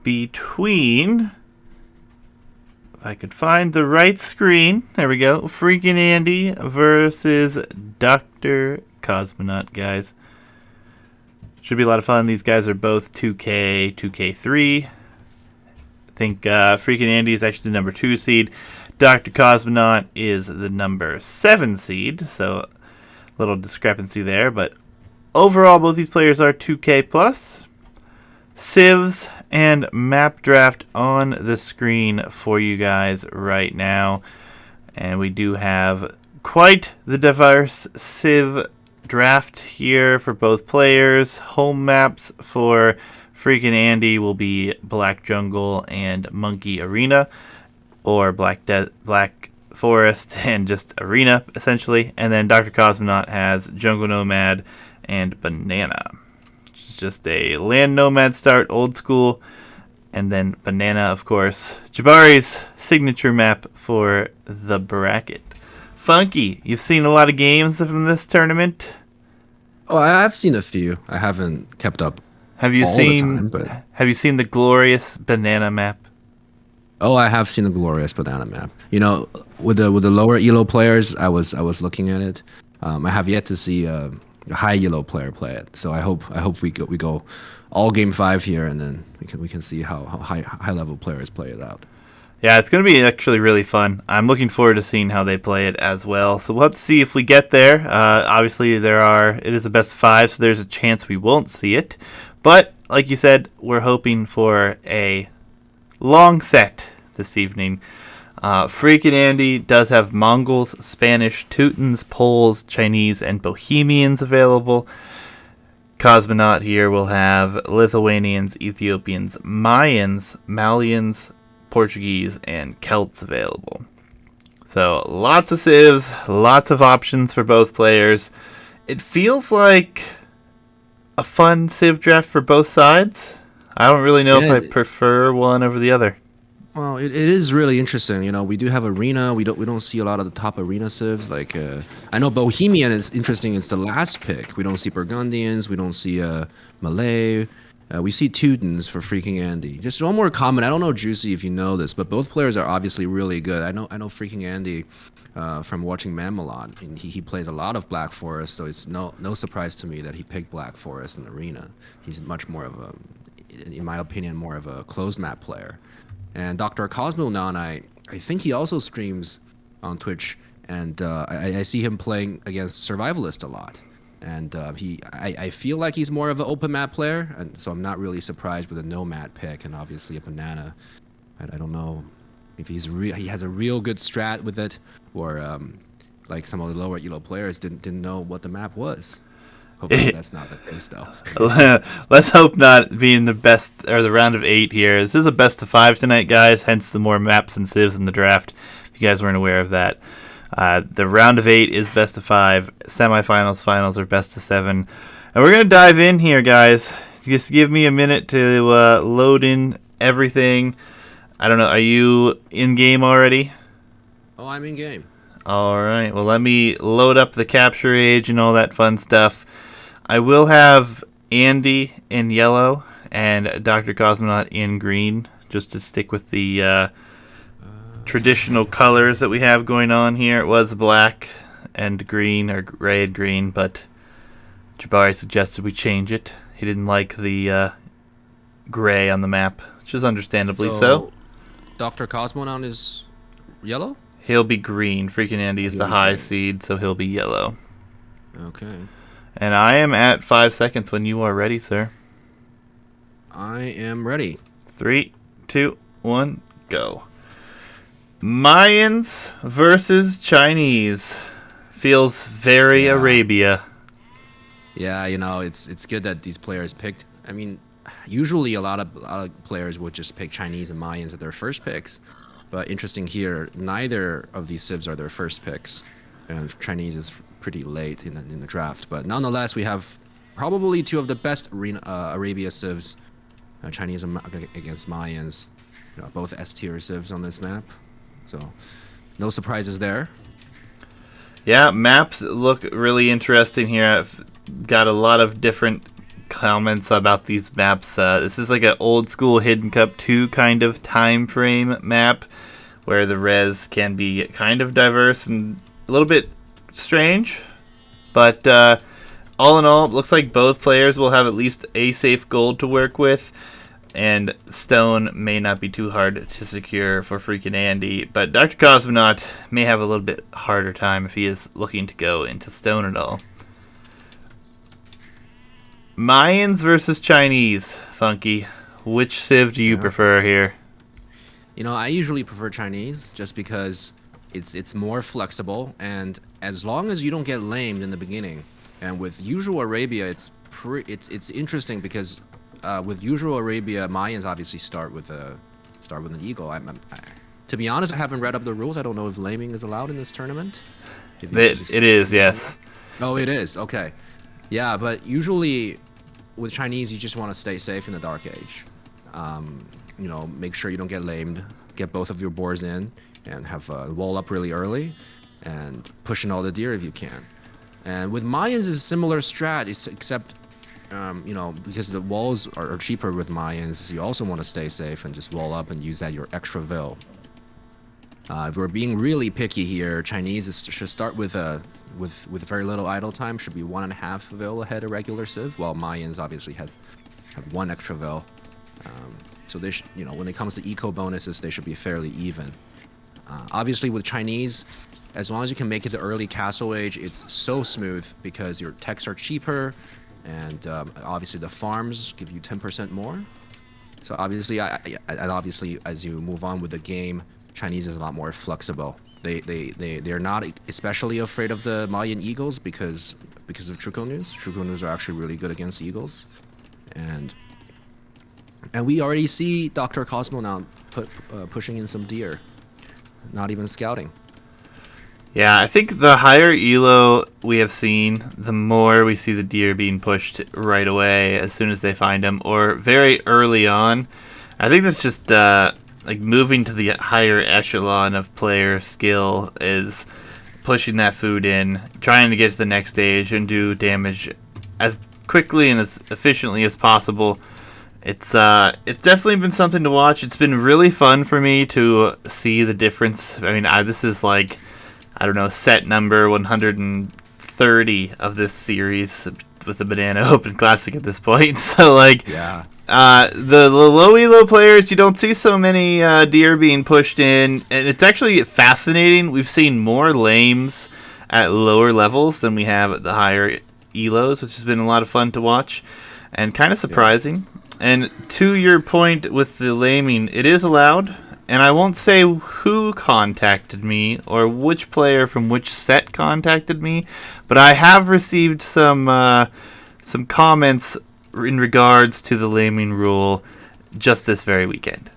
between, if I could find the right screen, there we go, FreakinAndy versus Dr. Cosmonaut, guys. Should be a lot of fun. These guys are both 2K, 2K3. I think FreakinAndy is actually the number 2 seed. Dr. Cosmonaut is the number 7 seed, so a little discrepancy there. But overall, both these players are 2K plus. Civs and map draft on the screen for you guys right now. And we do have quite the diverse Civ draft here for both players. Home maps for FreakinAndy will be Black Jungle and Monkey Arena, or Black Forest and just Arena, essentially. And then Dr. Cosmonaut has Jungle Nomad and Banana. It's just a land nomad start, old school. And then Banana, of course, Jabari's signature map for the bracket. Funky, you've seen a lot of games from this tournament. Oh, I've seen a few. I haven't kept up. Have you all seen? The time, but... Have you seen the glorious Banana map? Oh, I have seen the glorious Banana map. You know, with the lower elo players, I was looking at it. I have yet to see a high elo player play it. So I hope we go all game 5 here, and then we can see how high level players play it out. Yeah, it's going to be actually really fun. I'm looking forward to seeing how they play it as well. So let's see if we get there. Obviously, it is a best of 5, so there's a chance we won't see it. But, like you said, we're hoping for a long set this evening. FreakinAndy does have Mongols, Spanish, Teutons, Poles, Chinese, and Bohemians available. Cosmonaut here will have Lithuanians, Ethiopians, Mayans, Malians, Portuguese, and Celts available. So lots of civs, lots of options for both players. It feels like a fun civ draft for both sides. I don't really know if I prefer one over the other. Well, it is really interesting. You know, we do have Arena. We don't see a lot of the top Arena civs. Like I know Bohemian is interesting. It's the last pick. We don't see Burgundians. We don't see Malay. We see Teutons for FreakinAndy. Just one more comment. I don't know, Juicy, if you know this, but both players are obviously really good. I know FreakinAndy from watching Mamelot, and he plays a lot of Black Forest, so it's no surprise to me that he picked Black Forest in Arena. He's much more of a, in my opinion, more of a closed map player. And Dr. Cosmonaut, I think he also streams on Twitch, and I see him playing against Survivalist a lot. And I feel like he's more of an open map player, and so I'm not really surprised with a nomad pick, and obviously a Banana. I don't know if he has a real good strat with it, or like some of the lower elo players didn't know what the map was. Hopefully that's not the case, though. Let's hope not, being the best, or the round of 8 here. This is a best of 5 tonight, guys, hence the more maps and civs in the draft, if you guys weren't aware of that. The round of 8 is best of 5. Semifinals, finals are best of 7. And we're going to dive in here, guys. Just give me a minute to load in everything. I don't know, are you in-game already? Oh, I'm in-game. All right, well, let me load up the capture age and all that fun stuff. I will have Andy in yellow and Dr. Cosmonaut in green, just to stick with the traditional colors that we have going on here. It was black and green, or gray and green, but Jabari suggested we change it. He didn't like the gray on the map, which is understandably so. Dr. Cosmonaut is yellow? He'll be green. FreakinAndy is the high seed, so he'll be yellow. Okay. And I am at 5 seconds when you are ready, sir. I am ready. 3, 2, 1, go. Mayans versus Chinese. Feels very Arabia. Yeah, you know, it's good that these players picked. I mean, usually a lot of players would just pick Chinese and Mayans at their first picks. But interesting here, neither of these civs are their first picks. And Chinese is pretty late in the draft. But nonetheless, we have probably 2 of the best Arabia civs. Chinese against Mayans. You know, both S-tier civs on this map. So, no surprises there. Yeah, maps look really interesting here. I've got a lot of different comments about these maps. This is like an old school Hidden Cup 2 kind of time frame map where the res can be kind of diverse and a little bit strange. But all in all, it looks like both players will have at least a safe gold to work with. And stone may not be too hard to secure for FreakinAndy, but Dr. Cosmonaut may have a little bit harder time if he is looking to go into stone at all. Mayans versus Chinese, Funky. Which civ do you prefer here? You know, I usually prefer Chinese just because it's more flexible, and as long as you don't get lamed in the beginning. And with usual Arabia, it's interesting because with usual Arabia, Mayans obviously start with an eagle. To be honest, I haven't read up the rules. I don't know if laming is allowed in this tournament. It is, yes. Oh, it is. Okay. Yeah, but usually with Chinese, you just want to stay safe in the Dark Age. You know, make sure you don't get lamed, get both of your boars in, and have wall up really early, and push in all the deer if you can. And with Mayans, is a similar strat, except you know, because the walls are cheaper with Mayans, you also want to stay safe and just wall up and use that your extra vil. If we're being really picky here, Chinese should start with very little idle time, should be 1.5 vil ahead of regular civ, while Mayans obviously have 1 extra vil. So they should, you know, when it comes to eco bonuses, they should be fairly even. Obviously with Chinese, as long as you can make it to early castle age, it's so smooth because your techs are cheaper. And obviously the farms give you 10% more. So obviously, obviously as you move on with the game, Chinese is a lot more flexible. They're not especially afraid of the Mayan eagles because of Truconus. Truconus are actually really good against eagles, and we already see Dr. Cosmo now pushing in some deer, not even scouting. Yeah, I think the higher elo we have seen, the more we see the deer being pushed right away as soon as they find them, or very early on. I think that's just like moving to the higher echelon of player skill is pushing that food in, trying to get to the next stage and do damage as quickly and as efficiently as possible. It's definitely been something to watch. It's been really fun for me to see the difference. I mean, this is like, I don't know, set number 130 of this series with the Banano Open Classic at this point. So, like, yeah. The low elo players, you don't see so many deer being pushed in, and it's actually fascinating. We've seen more lames at lower levels than we have at the higher elos, which has been a lot of fun to watch and kind of surprising. Yeah. And to your point with the laming, it is allowed. And I won't say who contacted me or which player from which set contacted me, but I have received some comments in regards to the laming rule just this very weekend.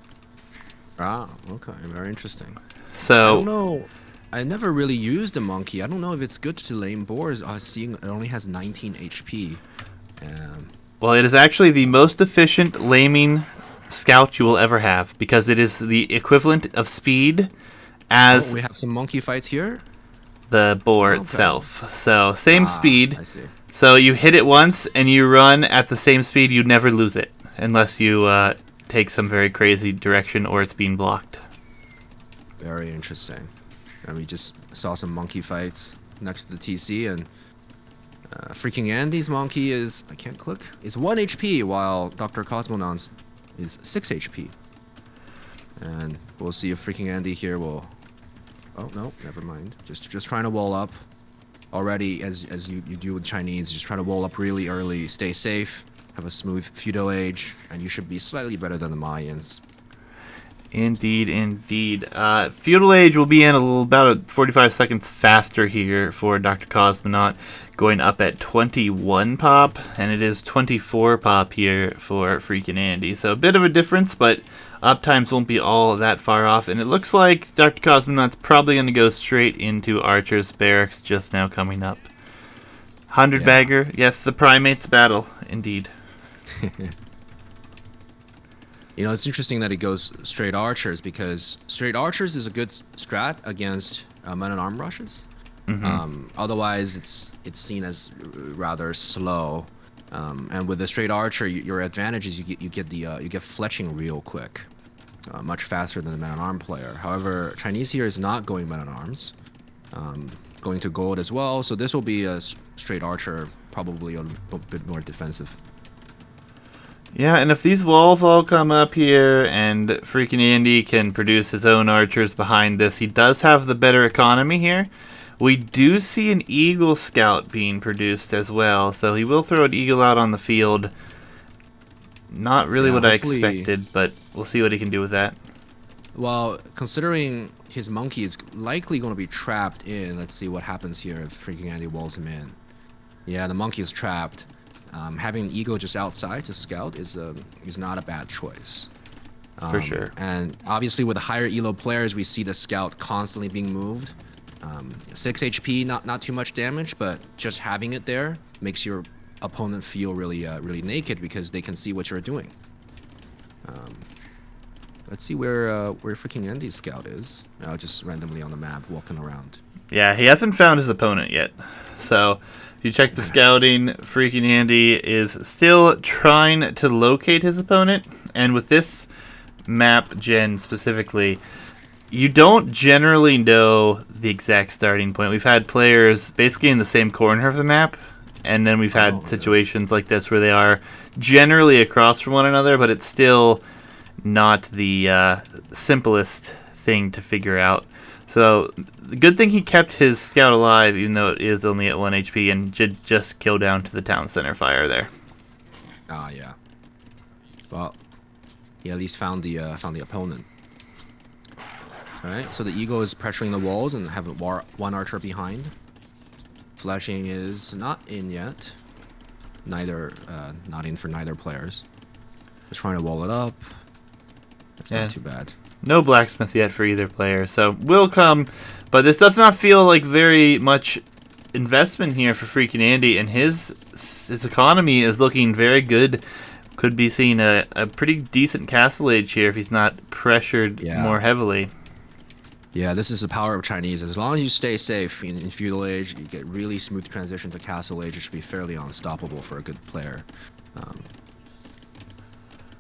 Ah, okay, very interesting. So I don't know. I never really used a monkey. I don't know if it's good to lame boars. Seeing it only has 19 HP. Well, it is actually the most efficient laming scout you will ever have because it is the equivalent of speed as we have some monkey fights here. The boar itself. So same speed. I see. So you hit it once and you run at the same speed. You never lose it unless you take some very crazy direction or it's being blocked. Very interesting. And we just saw some monkey fights next to the TC, and FreakinAndy's monkey is, I can't click, is 1 HP while Dr. Cosmonauts is 6 HP. And we'll see if FreakinAndy here will... Oh, no, never mind. Just trying to wall up. Already, as you do with Chinese, just try to wall up really early, stay safe, have a smooth feudal age, and you should be slightly better than the Mayans. Indeed, indeed. Feudal Age will be in about 45 seconds faster here for Dr. Cosmonaut, going up at 21 pop, and it is 24 pop here for FreakinAndy. So a bit of a difference, but uptimes won't be all that far off, and it looks like Dr. Cosmonaut's probably going to go straight into Archer's Barracks just now coming up. 100 bagger, yes, the Primates battle, indeed. You know, it's interesting that he goes straight archers because straight archers is a good strat against men and arm rushes. Mm-hmm. Otherwise, it's seen as rather slow. And with the straight archer, your advantage is you get fletching real quick, much faster than the man at arm player. However, Chinese here is not going man at arms, going to gold as well. So this will be a straight archer, probably a bit more defensive. Yeah, and if these walls all come up here and FreakinAndy can produce his own archers behind this, he does have the better economy here. We do see an eagle scout being produced as well, so he will throw an eagle out on the field. Not really what I expected, but we'll see what he can do with that. Well, considering his monkey is likely going to be trapped in, let's see what happens here if FreakinAndy walls him in. Yeah, the monkey is trapped. Having an eagle just outside to scout is not a bad choice. For sure. And obviously with the higher elo players, we see the scout constantly being moved. 6 HP, not too much damage, but just having it there makes your opponent feel really naked because they can see what you're doing. Let's see where FreakinAndy's scout is. Just randomly on the map, walking around. Yeah, he hasn't found his opponent yet. So if you check the scouting, FreakinAndy is still trying to locate his opponent. And with this map gen specifically, you don't generally know the exact starting point. We've had players basically in the same corner of the map, and then we've had situations like this where they are generally across from one another, but it's still not the simplest thing to figure out. So, the good thing he kept his scout alive, even though it is only at 1 HP, and did just kill down to the town center fire there. Yeah. Well, he at least found the opponent. Alright, so the eagle is pressuring the walls and have one archer behind. Flashing is not in yet. Not in for neither players. Just trying to wall it up. That's not too bad. No blacksmith yet for either player, so will come. But this does not feel like very much investment here for FreakinAndy, and his economy is looking very good. Could be seeing a pretty decent castle age here if he's not pressured more heavily. Yeah, this is the power of Chinese. As long as you stay safe in feudal age, you get really smooth transition to castle age. It should be fairly unstoppable for a good player.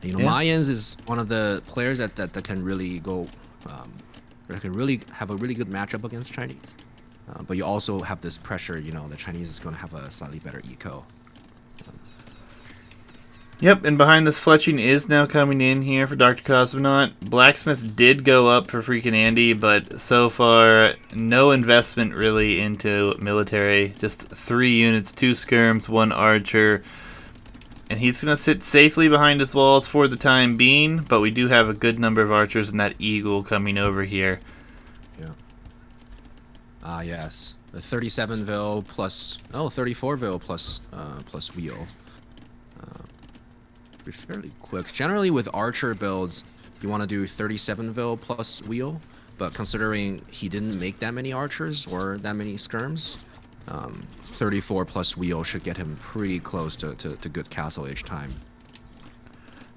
Mayans is one of the players that can really go, that can really have a really good matchup against Chinese. But you also have this pressure, the Chinese is going to have a slightly better eco. Yep, and behind this fletching is now coming in here for Dr. Cosmonaut. Blacksmith did go up for FreakinAndy, but so far no investment really into military. Just 3 units, 2 skirms, 1 archer. And he's going to sit safely behind his walls for the time being, but we do have a good number of archers and that eagle coming over here. Yeah. Yes. The 37 vil plus 34 vil plus wheel. Fairly quick. Generally with archer builds, you want to do 37 vil plus wheel, but considering he didn't make that many archers or that many skirms, 34 plus wheel should get him pretty close to good castle age time.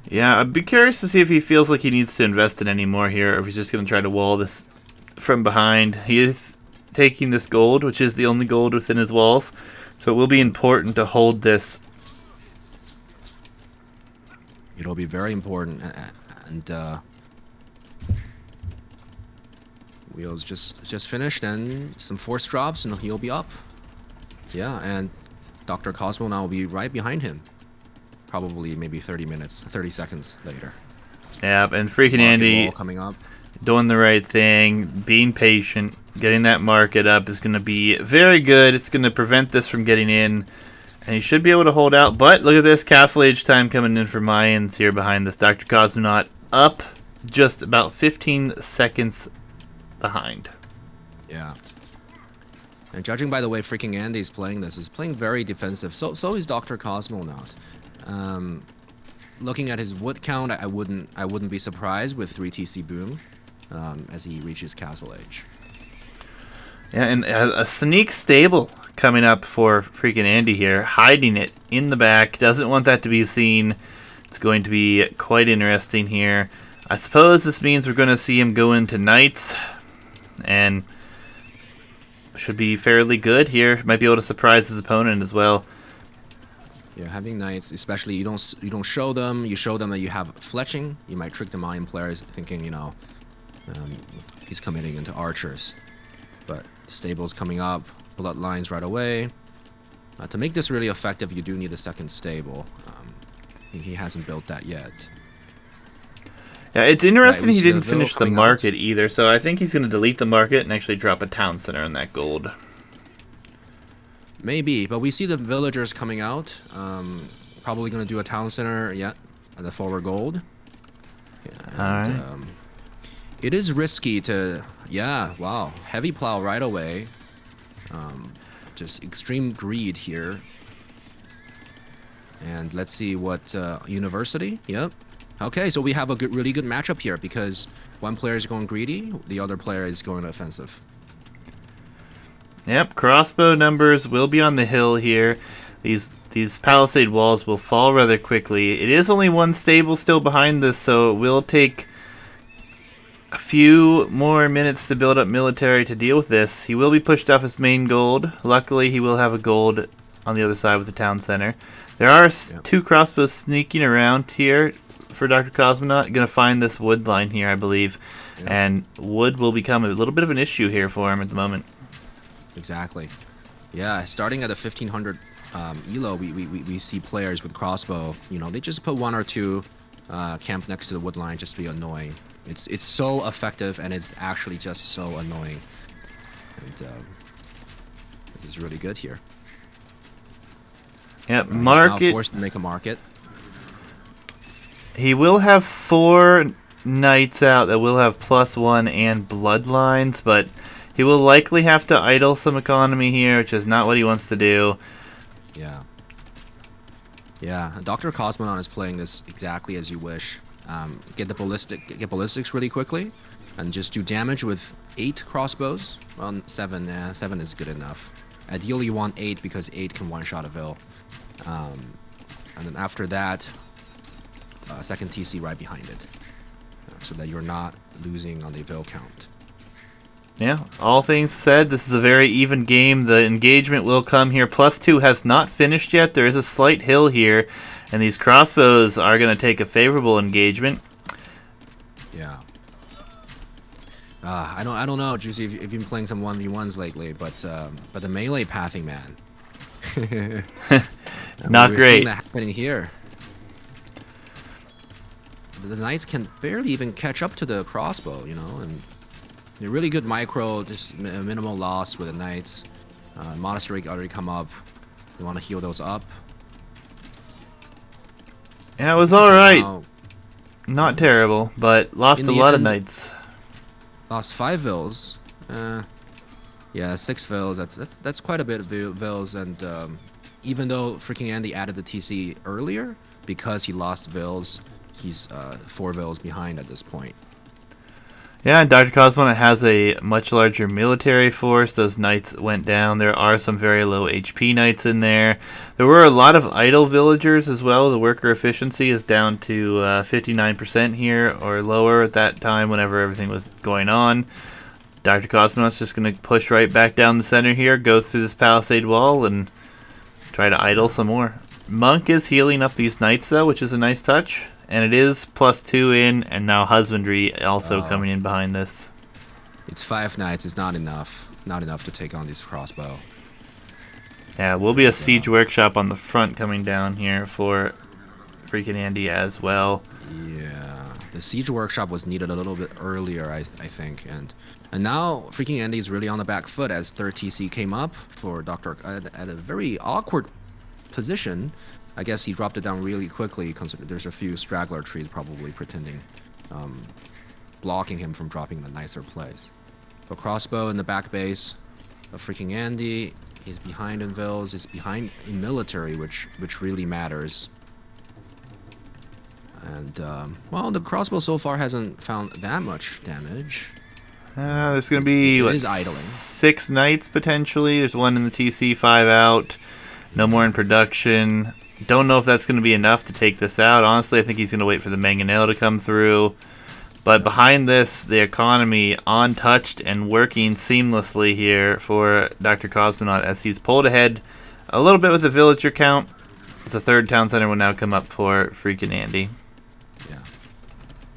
Yeah, I'd be curious to see if he feels like he needs to invest in any more here, or if he's just going to try to wall this from behind. He is taking this gold, which is the only gold within his walls, so it will be important to hold this. It'll be very important, and wheels just finished, and some force drops, and he'll be up. Yeah, and Dr. Cosmo now will be right behind him, probably maybe 30 seconds later. Yeah, and FreakinAndy coming up, doing the right thing, being patient, getting that market up is going to be very good. It's going to prevent this from getting in. And he should be able to hold out. But look at this castle age time coming in for Mayans here behind this. Dr. Cosmonaut up just about 15 seconds behind. Yeah. And judging by the way FreakinAndy is playing this, is playing very defensive. So is Dr. Cosmonaut. Looking at his wood count, I wouldn't be surprised with 3 TC boom as he reaches castle age. Yeah, and a sneak stable coming up for FreakinAndy here, hiding it in the back. Doesn't want that to be seen. It's going to be quite interesting here. I suppose this means we're going to see him go into knights, and should be fairly good here. Might be able to surprise his opponent as well. Yeah, having knights, especially you don't show them. You show them that you have fletching. You might trick the Mayan players thinking, um, he's committing into archers. But stables coming up, bloodlines right away. To make this really effective, you do need a second stable. He hasn't built that yet. Yeah, it's interesting Right, he we see didn't the Vil finish the coming market either, so I think he's going to delete the market and actually drop a town center in that gold. Maybe, but we see the villagers coming out. Probably going to do a town center, yeah, at the forward gold. Yeah, and, Alright. it is risky to, yeah, wow, heavy plow right away. Just extreme greed here. And let's see what university. Yep. Okay, so we have a really good matchup here because one player is going greedy, the other player is going offensive. Yep, crossbow numbers will be on the hill here. These palisade walls will fall rather quickly. It is only one stable still behind this, so it will take a few more minutes to build up military to deal with this. He will be pushed off his main gold. Luckily, he will have a gold on the other side with the town center. There are two crossbows sneaking around here for Dr. Cosmonaut. Going to find this wood line here, I believe. Yep. And wood will become a little bit of an issue here for him at the moment. Exactly. Yeah, starting at a 1500 elo, we see players with crossbow. They just put one or two camp next to the wood line just to be annoying. It's so effective, and it's actually just so annoying. And this is really good here. Yep, He's market. now forced to make a market. He will have 4 knights out that will have +1 and bloodlines, but he will likely have to idle some economy here, which is not what he wants to do. Yeah. Yeah, Dr. Cosmonaut is playing this exactly as you wish. Get ballistics really quickly, and just do damage with 8 crossbows. Well, 7. 7 is good enough. Ideally, you want 8 because 8 can one-shot a Vil. And then after that, second TC right behind it, so that you're not losing on the Vil count. Yeah, all things said, this is a very even game. The engagement will come here. +2 has not finished yet. There is a slight hill here, and these crossbows are going to take a favorable engagement. Yeah. I don't know, Juicy, if you've been playing some 1v1s lately, but the melee pathing, man. Not we're great. Seeing that happening here. The knights can barely even catch up to the crossbow, and a really good micro, just minimal loss with the knights. Monastery already come up. You want to heal those up. Yeah, it was alright. Now, Not terrible, but lost a lot of knights. Lost 5 Vils. Yeah, 6 Vils. That's quite a bit of Vils, and even though FreakinAndy added the TC earlier, because he lost Vils, he's 4 Vils behind at this point. Yeah, and Dr. Cosmonaut has a much larger military force. Those knights went down. There are some very low HP knights in there. There were a lot of idle villagers as well. The worker efficiency is down to 59% here, or lower at that time whenever everything was going on. Dr. Cosmonaut's just going to push right back down the center here, go through this palisade wall, and try to idle some more. Monk is healing up these knights, though, which is a nice touch. And it is +2 in, and now Husbandry also coming in behind this. It's 5 knights. It's not enough. Not enough to take on these crossbow. Yeah, will be a siege workshop on the front coming down here for FreakinAndy as well. Yeah, the siege workshop was needed a little bit earlier, I think, and now FreakinAndy is really on the back foot as 3rd TC came up for Dr. At a very awkward position. I guess he dropped it down really quickly because there's a few straggler trees probably pretending, blocking him from dropping the nicer place. But crossbow in the back base of FreakinAndy. He's behind in Vils. He's behind in military, which really matters. And well, the crossbow so far hasn't found that much damage. There's going to be It is idling. 6 knights potentially. There's 1 in the TC, 5 out. No more in production. Don't know if that's going to be enough to take this out. Honestly, I think he's going to wait for the mangonel to come through. But behind this, the economy untouched and working seamlessly here for Dr. Cosmonaut as he's pulled ahead a little bit with the villager count. So the third town center will now come up for FreakinAndy.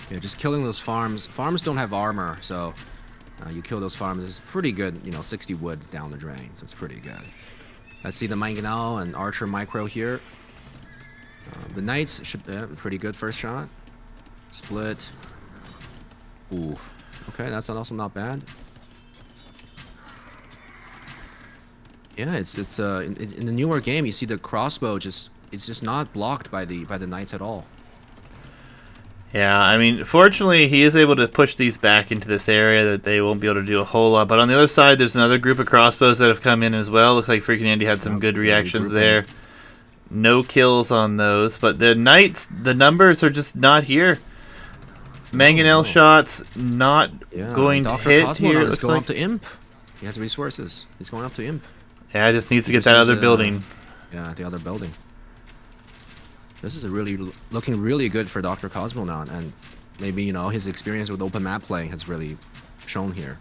Yeah, just killing those farms. Farms don't have armor, so you kill those farms. It's pretty good, 60 wood down the drain, so it's pretty good. Let's see the Mangonel and Archer Micro here. The Knights should pretty good first shot. Split. Ooh. Okay, that's also not bad. Yeah, it's in the newer game you see the crossbow it's just not blocked by the Knights at all. Yeah, I mean, fortunately, he is able to push these back into this area that they won't be able to do a whole lot. But on the other side, there's another group of crossbows that have come in as well. Looks like FreakinAndy had some good reactions there. No kills on those. But the Knights, the numbers are just not here. Mangonel shots not going to hit Cosmo here. Is going up to Imp. He has resources. He's going up to Imp. Yeah, just needs to get that other building. Yeah, the other building. This is looking really good for Dr. Cosmo now, and maybe his experience with open map playing has really shown here.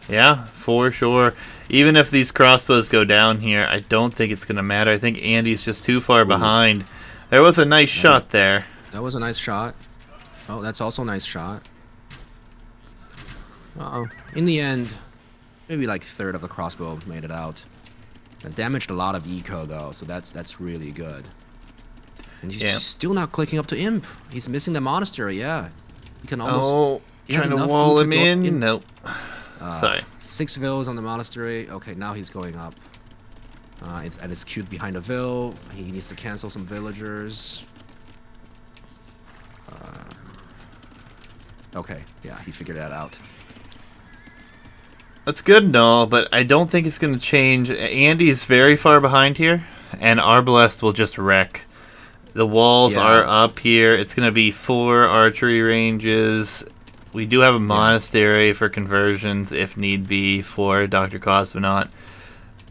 Yeah, for sure. Even if these crossbows go down here, I don't think it's gonna matter. I think Andy's just too far behind. There was a nice shot there. That was a nice shot. Oh, that's also a nice shot. In the end, maybe like a third of the crossbow made it out. It damaged a lot of eco though, so that's really good. And he's still not clicking up to Imp. He's missing the monastery, yeah. He can almost... trying to wall him in? Nope. Sorry. 6 vills on the monastery. Okay, now he's going up. It's queued behind a vill. He needs to cancel some villagers. Okay, yeah, he figured that out. That's good and all, but I don't think it's going to change. Andy's very far behind here, and Arbalest will just wreck. The walls are up here. It's going to be 4 archery ranges. We do have a monastery for conversions if need be for Dr. Cosmonaut.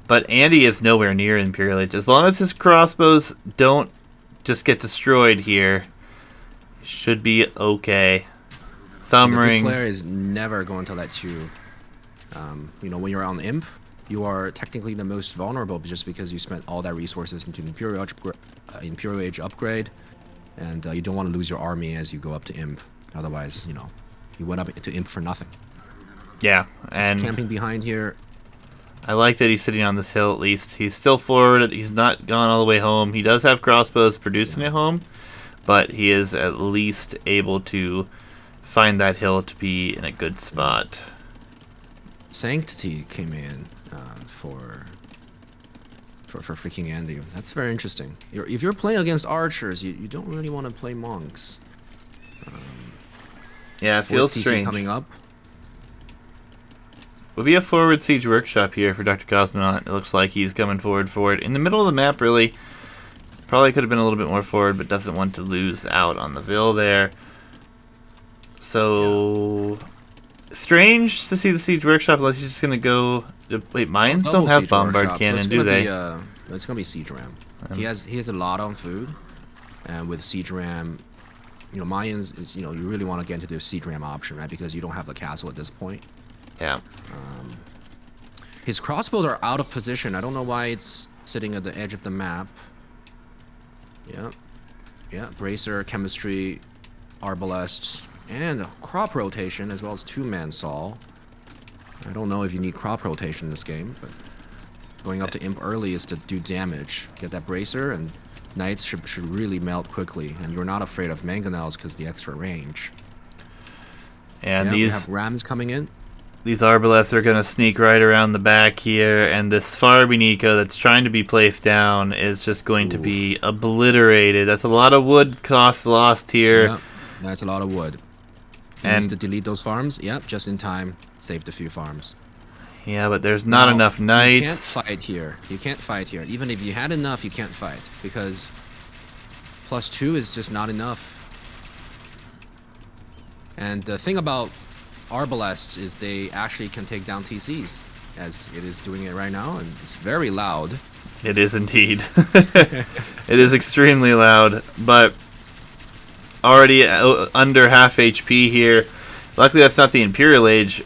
But Andy is nowhere near Imperial Age. As long as his crossbows don't just get destroyed here, should be okay. Thumb ring. The player is never going to let you, when you're on Imp, you are technically the most vulnerable just because you spent all that resources into Imperial Age upgrade, and you don't want to lose your army as you go up to Imp. Otherwise, you went up to Imp for nothing. Yeah, and he's camping behind here. I like that he's sitting on this hill at least. He's still forward. He's not gone all the way home. He does have crossbows producing at home, but he is at least able to find that hill to be in a good spot. Sanctity came in for FreakinAndy. That's very interesting. If you're playing against archers, you don't really want to play monks. Yeah, it feels strange. Coming up. Will be a forward siege workshop here for Dr. Cosmonaut. It looks like he's coming forward. In the middle of the map, really. Probably could have been a little bit more forward, but doesn't want to lose out on the Ville there. So... strange to see the siege workshop unless he's just going to go... Wait, Mayans don't have bombard cannon, do they? It's going to be siege ram. He has a lot on food. And with siege ram... Mayans, you really want to get into the siege ram option, right? Because you don't have the castle at this point. Yeah. His crossbows are out of position. I don't know why it's sitting at the edge of the map. Yeah. Yeah, bracer, chemistry, arbalests, and crop rotation, as well as 2-man saw. I don't know if you need crop rotation in this game, but going up to Imp early is to do damage. Get that bracer, and Knights should really melt quickly, and you're not afraid of Mangonels because the extra range. And we have Rams coming in. These Arbalests are going to sneak right around the back here, and this Farbinico that's trying to be placed down is just going to be obliterated. That's a lot of wood cost lost here. Yeah, that's a lot of wood. He needs to delete those farms. Yep, just in time. Saved a few farms. Yeah, but there's not enough Knights. You can't fight here. You can't fight here. Even if you had enough, you can't fight. Because +2 is just not enough. And the thing about Arbalests is they actually can take down TCs, as it is doing it right now, and it's very loud. It is indeed. It is extremely loud, but already under half HP here. Luckily that's not the Imperial Age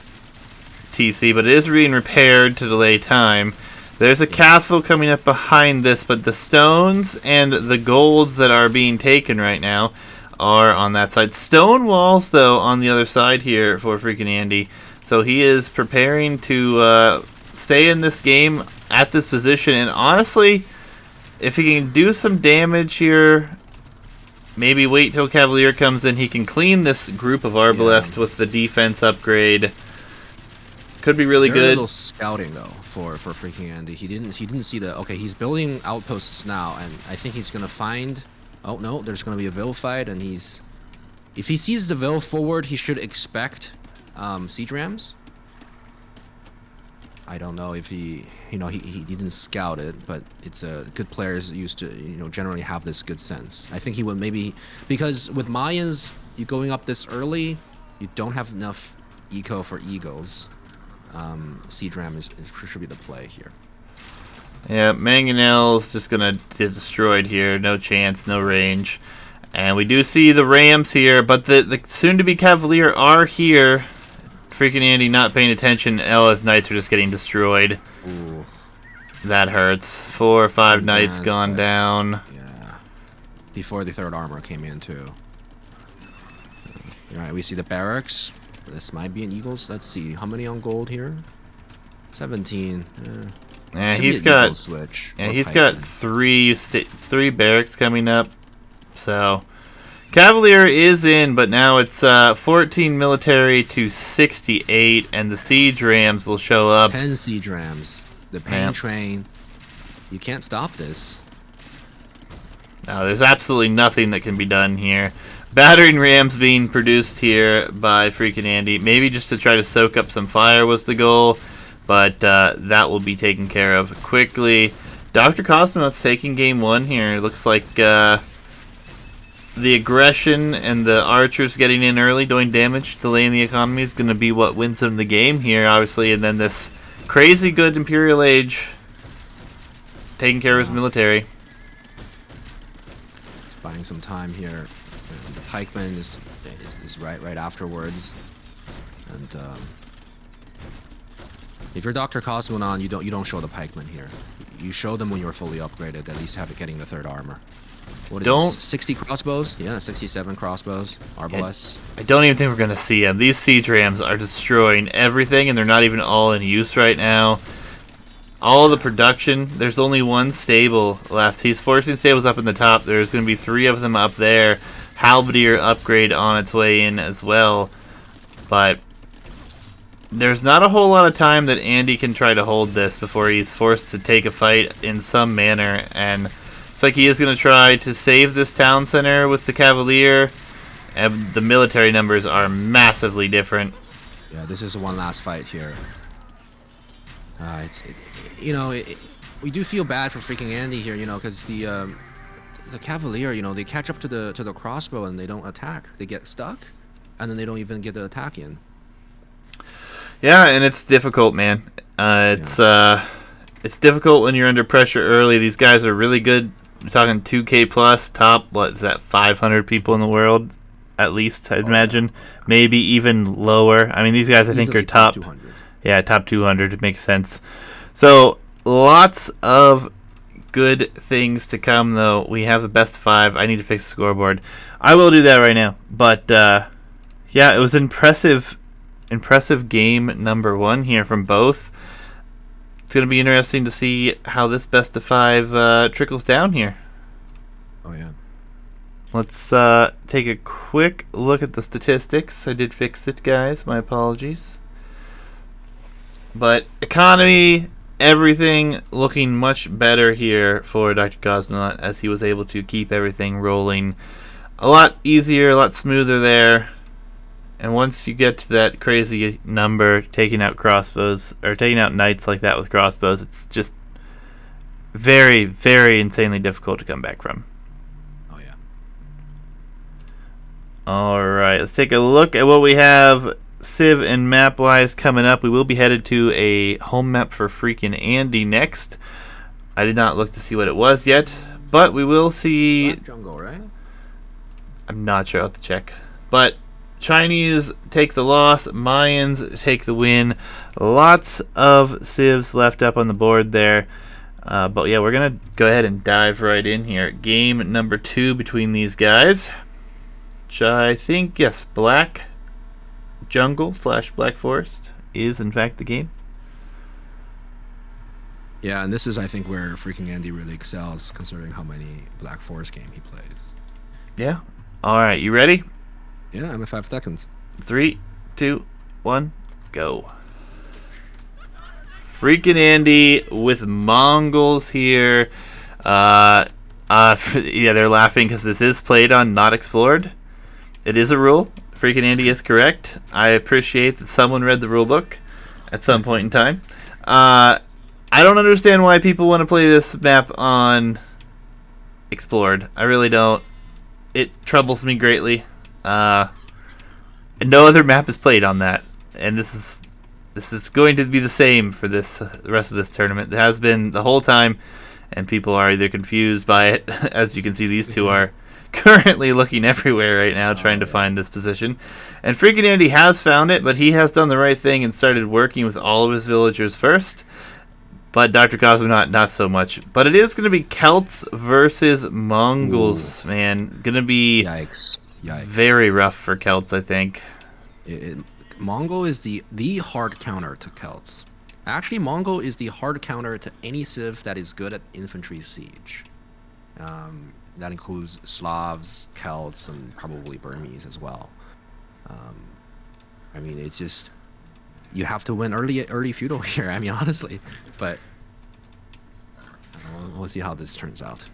TC, but it is being repaired to delay time. There's a castle coming up behind this, but the stones and the golds that are being taken right now are on that side. Stone walls, though, on the other side here for FreakinAndy. So he is preparing to stay in this game at this position. And honestly, if he can do some damage here, maybe wait till Cavalier comes in, he can clean this group of Arbalest with the defense upgrade. Could be really Very good. little scouting though for FreakinAndy. He didn't see the okay. He's building outposts now, and I think he's gonna find. Oh no, there's gonna be a Vil fight, and if he sees the Vil forward, he should expect siege rams. I don't know if he didn't scout it, but it's good players used to generally have this good sense. I think he would maybe because with Mayans, you going up this early, you don't have enough eco for eagles. Siege ram should be the play here. Yeah, Mangonel's just gonna get destroyed here. No chance, no range. And we do see the Rams here, but the soon-to-be Cavalier are here. FreakinAndy not paying attention. His Knights are just getting destroyed. Ooh. That hurts. 4 or 5 Knights gone but, down. Yeah. Before the third armor came in too. Alright, we see the barracks. This might be an Eagles. Let's see. How many on gold here? 17. Yeah, he's got switch. yeah, he's got three barracks coming up. So Cavalier is in, but now it's 14 military to 68, and the siege rams will show up. 10 siege rams. The pain train. You can't stop this. No, there's absolutely nothing that can be done here. Battering rams being produced here by FreakinAndy. Maybe just to try to soak up some fire was the goal, but that will be taken care of quickly. Dr. Cosmonaut's taking game 1 here. Looks like the aggression and the archers getting in early, doing damage, delaying the economy is going to be what wins them the game here, obviously. And then this crazy good Imperial Age taking care of his military. Buying some time here. And the pikeman is right afterwards. And if you're Dr. Cosmonaut, you don't show the pikeman here. You show them when you're fully upgraded, at least getting the third armor. What is 60 crossbows? Yeah, 67 crossbows. Arbalests. I don't even think we're going to see them. These siege rams are destroying everything, and they're not even all in use right now. All the production, there's only one stable left. He's forcing stables up in the top. There's going to be 3 of them up there. Halberdier upgrade on its way in as well. But there's not a whole lot of time that Andy can try to hold this before he's forced to take a fight in some manner. And it's like he is going to try to save this town center with the Cavalier. And the military numbers are massively different. Yeah, this is one last fight here. We do feel bad for FreakinAndy here, because the Cavalier, they catch up to the crossbow and they don't attack. They get stuck, and then they don't even get the attack in. Yeah, and it's difficult, man. It's difficult when you're under pressure early. These guys are really good. We're talking 2K plus, top, what is that, 500 people in the world, at least, I'd imagine. Maybe even lower. I mean, these guys, I think, are top 200. Yeah, top 200. It makes sense. So, lots of good things to come, though. We have the best 5. I need to fix the scoreboard. I will do that right now. But, yeah, it was impressive game number 1 here from both. It's going to be interesting to see how this best of 5 trickles down here. Oh, yeah. Let's take a quick look at the statistics. I did fix it, guys. My apologies. But economy, everything looking much better here for Dr. Cosmonaut as he was able to keep everything rolling a lot easier, a lot smoother there. And once you get to that crazy number, taking out crossbows, or taking out knights like that with crossbows, it's just very, very insanely difficult to come back from. Oh, yeah. Alright, let's take a look at what we have Civ and map-wise coming up. We will be headed to a home map for FreakinAndy next. I did not look to see what it was yet, but we will see... Black Jungle, right? I'm not sure. I'll have to check. But Chinese take the loss. Mayans take the win. Lots of civs left up on the board there. But yeah, we're going to go ahead and dive right in here. Game number 2 between these guys. Which I think, yes, Black Jungle / Black Forest is in fact the game. Yeah, and this is, I think, where FreakinAndy really excels, considering how many Black Forest game he plays. Yeah. All right, you ready? Yeah, I'm at 5 seconds. 3, 2, 1, go. FreakinAndy with Mongols here. Yeah, they're laughing because this is played on Not Explored. It is a rule. FreakinAndy is correct. I appreciate that someone read the rule book at some point in time. I don't understand why people want to play this map on Explored. I really don't. It troubles me greatly. No other map is played on that, and this is going to be the same for the rest of this tournament. It has been the whole time, and people are either confused by it. As you can see, these two are currently looking everywhere right now, trying to find this position. And FreakinAndy has found it, but he has done the right thing and started working with all of his villagers first. But Dr. Cosmonaut, not so much. But it is going to be Celts versus Mongols, man. Going to be Yikes. very rough for Celts, I think. Mongol is the hard counter to Celts. Actually, Mongol is the hard counter to any civ that is good at infantry siege. That includes Slavs, Celts, and probably Burmese as well. I mean, it's just... You have to win early feudal here, I mean, honestly. But we'll see how this turns out.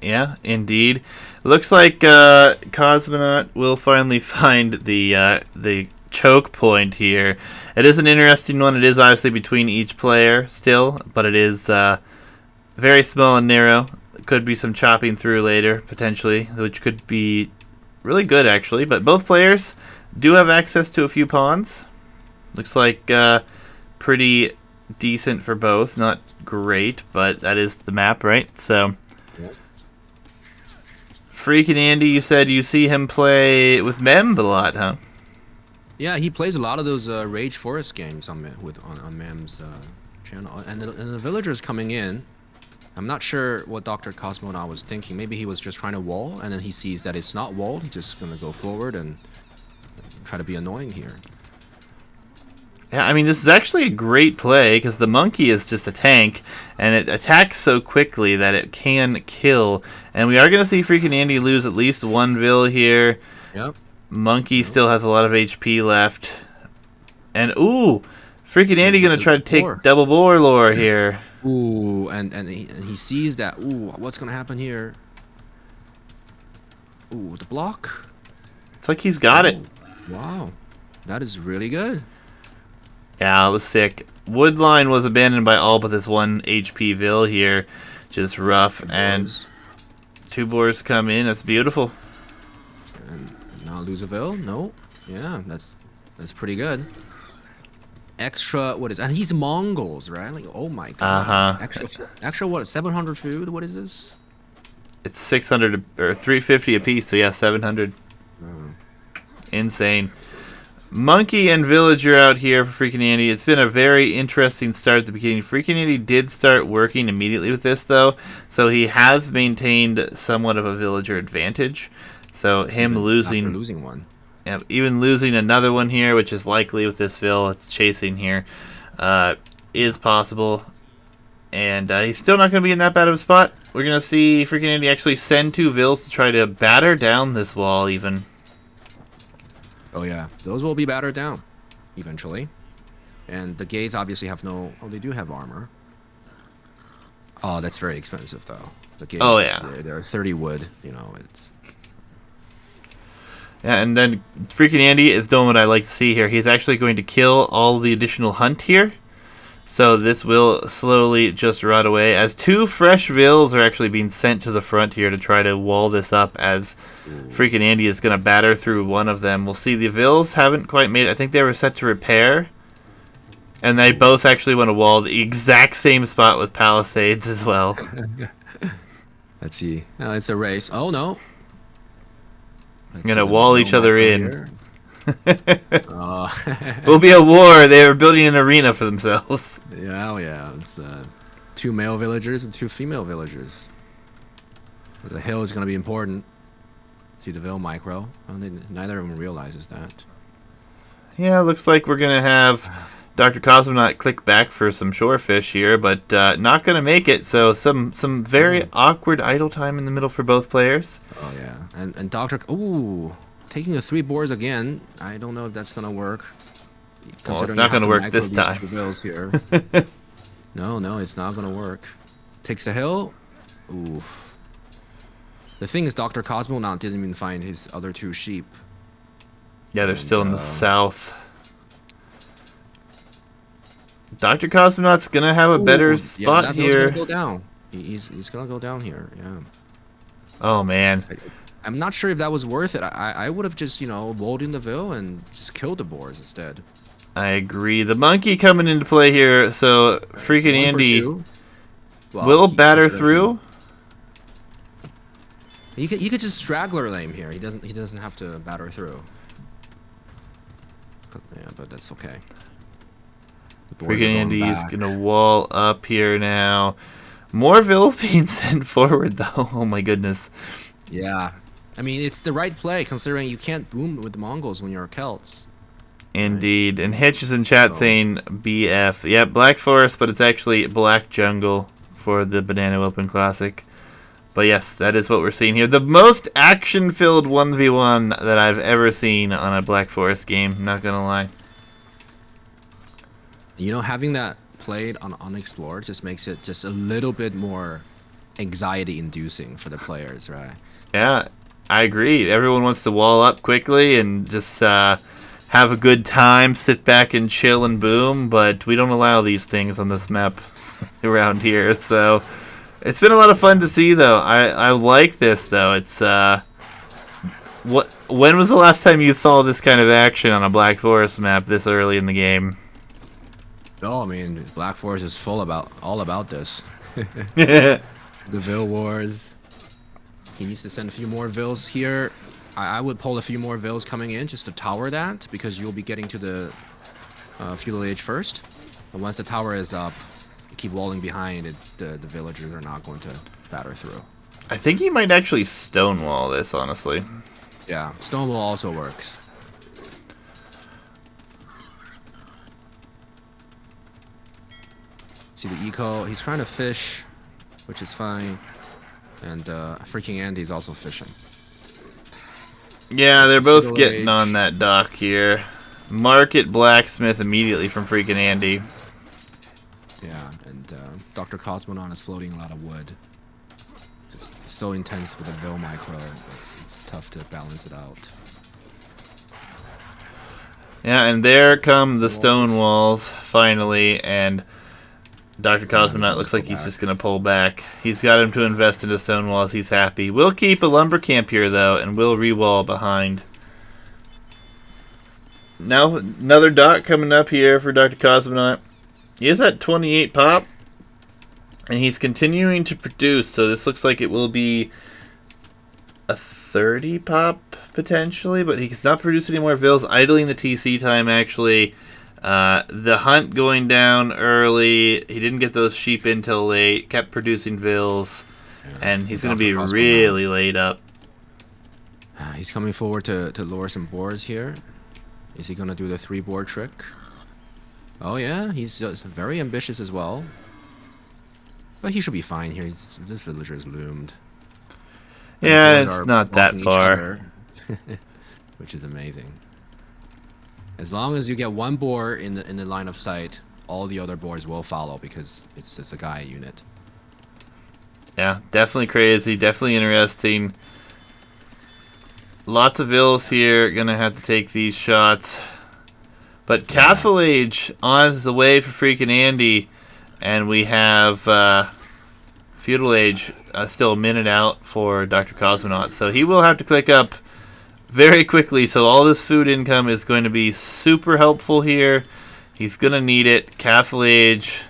Yeah, indeed. Looks like Cosmonaut will finally find the choke point here. It is an interesting one. It is obviously between each player still, but it is very small and narrow. Could be some chopping through later, potentially, which could be really good, actually. But both players do have access to a few pawns. Looks like pretty decent for both. Not great, but that is the map, right? So, yep. FreakinAndy, you said you see him play with Mem a lot, huh? Yeah, he plays a lot of those Rage Forest games on Mem's channel. And the villagers coming in, I'm not sure what Dr. Cosmonaut was thinking. Maybe he was just trying to wall, and then he sees that it's not walled. He's just going to go forward and try to be annoying here. Yeah, I mean, this is actually a great play because the monkey is just a tank, and it attacks so quickly that it can kill. And we are going to see FreakinAndy lose at least one vill here. Yep. Monkey still has a lot of HP left. And, ooh, FreakinAndy going to try to take double boar lore here. Ooh, and he sees that. Ooh, what's going to happen here? Ooh, the block. It's like he's got it. Wow. That is really good. Yeah, it was sick. Woodline was abandoned by all but this 1 HP vill here. Just rough. And 2 boars come in. That's beautiful. And now lose a vill? No. Yeah, that's pretty good. Extra, what is... And he's Mongols, right? Like, oh my god. Extra what? 700 food? What is this? It's 600 or 350 apiece, so yeah, 700. Insane. Monkey and Villager out here for FreakinAndy. It's been a very interesting start at the beginning. FreakinAndy did start working immediately with this, though, so he has maintained somewhat of a Villager advantage. So him After losing one. Yeah, even losing another one here, which is likely with this Vill it's chasing here, is possible. And he's still not going to be in that bad of a spot. We're going to see FreakinAndy actually send 2 Vills to try to batter down this wall even. Oh yeah, those will be battered down eventually. And the gates obviously have no... Oh, they do have armor. Oh, that's very expensive though. The gates, oh yeah, they're 30 wood. You know, it's... Yeah, and then FreakinAndy is doing what I like to see here. He's actually going to kill all the additional hunt here. So this will slowly just rot away as 2 fresh Vills are actually being sent to the front here to try to wall this up as FreakinAndy is going to batter through one of them. We'll see the Vills haven't quite made it. I think they were set to repair. And they both actually want to wall the exact same spot with palisades as well. Let's see. It's a race. Oh no. I'm going to wall each other in. Will be a war. They are building an arena for themselves. Yeah, oh yeah. It's 2 male villagers and 2 female villagers. The hill is going to be important. See the Ville micro. Oh, neither of them realizes that. Yeah, looks like we're going to have Dr. Cosmonaut click back for some shorefish here, but not going to make it. So some very awkward idle time in the middle for both players. Oh yeah, and Doctor. Ooh, taking the 3 boars again. I don't know if that's going to work. Well, it's not going to work this time. Here. No, it's not going to work. Takes a hill. Ooh. The thing is, Dr. Cosmonaut didn't even find his other 2 sheep. Yeah, they're still in the south. Dr. Cosmonaut's going to have a better spot here. He's going to go down. He's going to go down here, yeah. Oh, man. I'm not sure if that was worth it. I would have just, walled in the Ville and just killed the boars instead. I agree. The monkey coming into play here, so FreakinAndy will batter through. You could just straggler lane here. He doesn't have to batter through. Yeah, but that's okay. FreakinAndy's gonna wall up here now. More vills being sent forward though. Oh my goodness. Yeah. I mean, it's the right play considering you can't boom with the Mongols when you're Celts. Indeed. And Hitch is in chat saying BF. Yeah, Black Forest, but it's actually Black Jungle for the Banano Open Classic. But yes, that is what we're seeing here. The most action-filled 1v1 that I've ever seen on a Black Forest game, not gonna lie. Having that played on Unexplored just makes it just a little bit more anxiety-inducing for the players, right? Yeah, I agree. Everyone wants to wall up quickly and just have a good time, sit back and chill and boom, but we don't allow these things on this map around here, so... It's been a lot of fun to see, though. I like this, though. It's when was the last time you saw this kind of action on a Black Forest map this early in the game? Oh, I mean, Black Forest is all about this. The Ville Wars. He needs to send a few more Vills here. I would pull a few more Vills coming in just to tower that, because you'll be getting to the feudal age first. And once the tower is up, keep walling behind it, the villagers are not going to batter through. I think he might actually stonewall this, honestly. Yeah, stonewall also works. See the eco, he's trying to fish, which is fine. And FreakinAndy's also fishing. Yeah, they're both getting on that dock here. Market Blacksmith immediately from FreakinAndy. Yeah, and Dr. Cosmonaut is floating a lot of wood. Just so intense with the Ville micro, it's tough to balance it out. Yeah, and there come the stone walls, finally, and Dr. Cosmonaut looks like he's just going to pull back. He's got him to invest into stone walls, he's happy. We'll keep a lumber camp here, though, and we'll re-wall behind. Now, another dot coming up here for Dr. Cosmonaut. He is at 28 pop, and he's continuing to produce, so this looks like it will be a 30 pop, potentially, but he's not producing any more vills, idling the TC time, actually. The hunt going down early, he didn't get those sheep in till late, kept producing vills, and he's going to be really laid up. He's coming forward to lure some boars here. Is he going to do the 3 boar trick? Oh yeah, he's just very ambitious as well. But he should be fine here. This villager is loomed. Yeah, it's not that far. Which is amazing. As long as you get 1 boar in the line of sight, all the other boars will follow because it's a guy unit. Yeah, definitely crazy, definitely interesting. Lots of vills here, gonna have to take these shots. But Castle Age on the way for FreakinAndy, and we have Feudal Age still a minute out for Dr. Cosmonaut. So he will have to click up very quickly, so all this food income is going to be super helpful here. He's going to need it. Castle Age.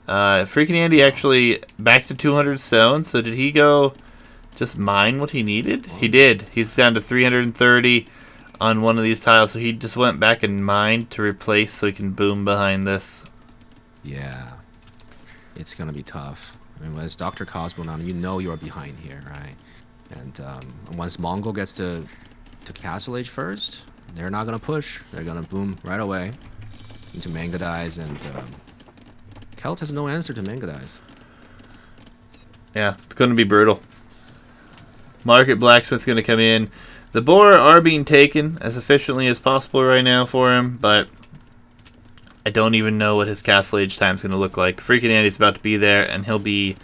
FreakinAndy actually back to 200 stone, so did he go just mine what he needed? He did. He's down to 330. on one of these tiles, so he just went back and mined to replace so he can boom behind this. Yeah. It's going to be tough. I mean, as Dr. Cosmonaut, you know you're behind here, right? And once Mongol gets to Castle Age first, they're not going to push. They're going to boom right away into Mangadize, and Celts has no answer to Mangadize. Yeah, it's going to be brutal. Market Blacksmith's going to come in. The boar are being taken as efficiently as possible right now for him, but I don't even know what his Castle Age time is going to look like. FreakinAndy's about to be there, and he'll be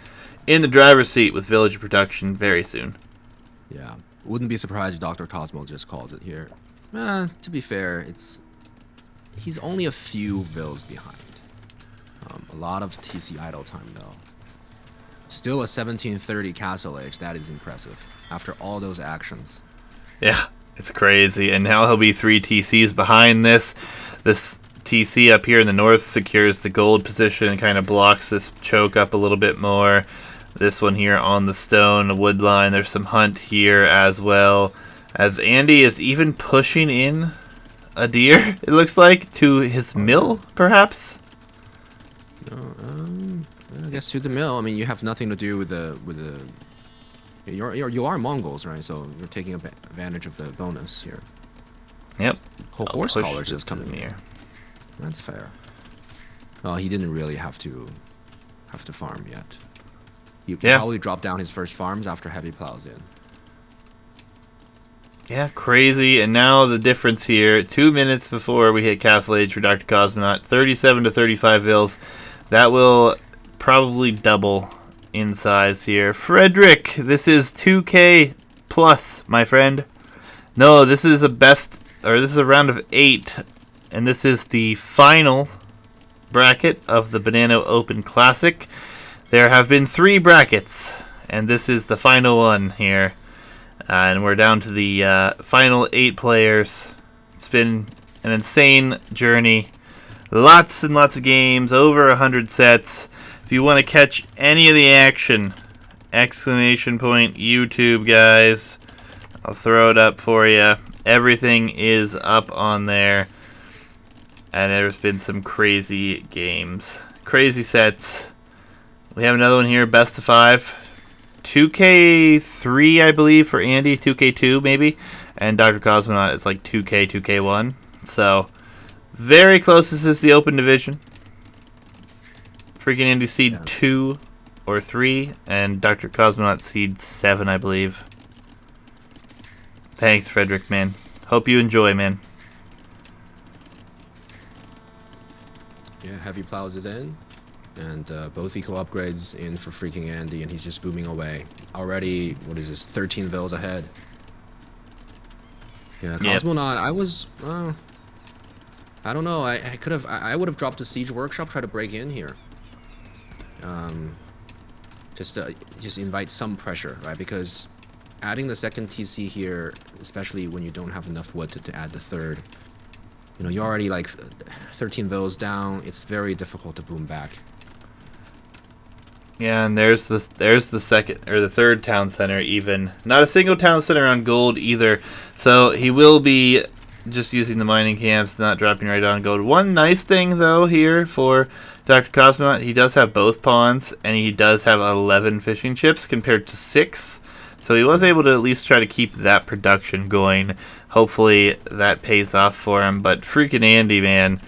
in the driver's seat with Village Production very soon. Yeah, wouldn't be surprised if Dr. Cosmo just calls it here. To be fair, he's only a few vills behind. A lot of TC idle time though. Still a 1730 Castle Age. That is impressive after all those actions. Yeah, it's crazy. And now he'll be 3 TCs behind this. This TC up here in the north secures the gold position and kind of blocks this choke up a little bit more. This one here on the stone, the wood line. There's some hunt here as well. As Andy is even pushing in a deer, it looks like, to his mill, perhaps? I guess to the mill. I mean, you have nothing to do with the you are Mongols, right? So you're taking advantage of the bonus here. Yep. Horse collars is coming here. That's fair. Well, he didn't really have to farm yet. He probably dropped down his first farms after heavy plows in. Yeah, crazy. And now the difference here, 2 minutes before we hit Castle Age for Dr. Cosmonaut, 37 to 35 vills. That will probably double in size here. Frederick, this is 2K plus, my friend. No, this is this is a round of 8, and this is the final bracket of the Banano Open Classic. There have been 3 brackets, and this is the final one here. And we're down to the final 8 players. It's been an insane journey. Lots and lots of games, over 100 sets. If you want to catch any of the action, exclamation point YouTube, guys. I'll throw it up for you. Everything is up on there. And there's been some crazy games. Crazy sets. We have another one here, best of 5. 2K3, I believe, for Andy. 2K2, maybe. And Dr. Cosmonaut is like 2K, 2K1. So, very close. This is the open division. FreakinAndy seed 2 or 3. And Dr. Cosmonaut seed 7, I believe. Thanks, Frederick, man. Hope you enjoy, man. Yeah, heavy plows it in. And both eco upgrades in for FreakinAndy, and he's just booming away. Already, what is this, 13 vills ahead. Yeah, Cosmonaut, I don't know, I would have dropped a Siege Workshop, try to break in here. Just invite some pressure, right? Because adding the second TC here, especially when you don't have enough wood to add the third, you know, you're already like 13 vills down. It's very difficult to boom back. Yeah, and there's the second or the third town center. Even not a single town center on gold either. So he will be just using the mining camps, not dropping right on gold. One nice thing though here for Dr. Cosmonaut, he does have both pawns, and he does have 11 fishing chips compared to 6. So he was able to at least try to keep that production going. Hopefully that pays off for him. But FreakinAndy, man,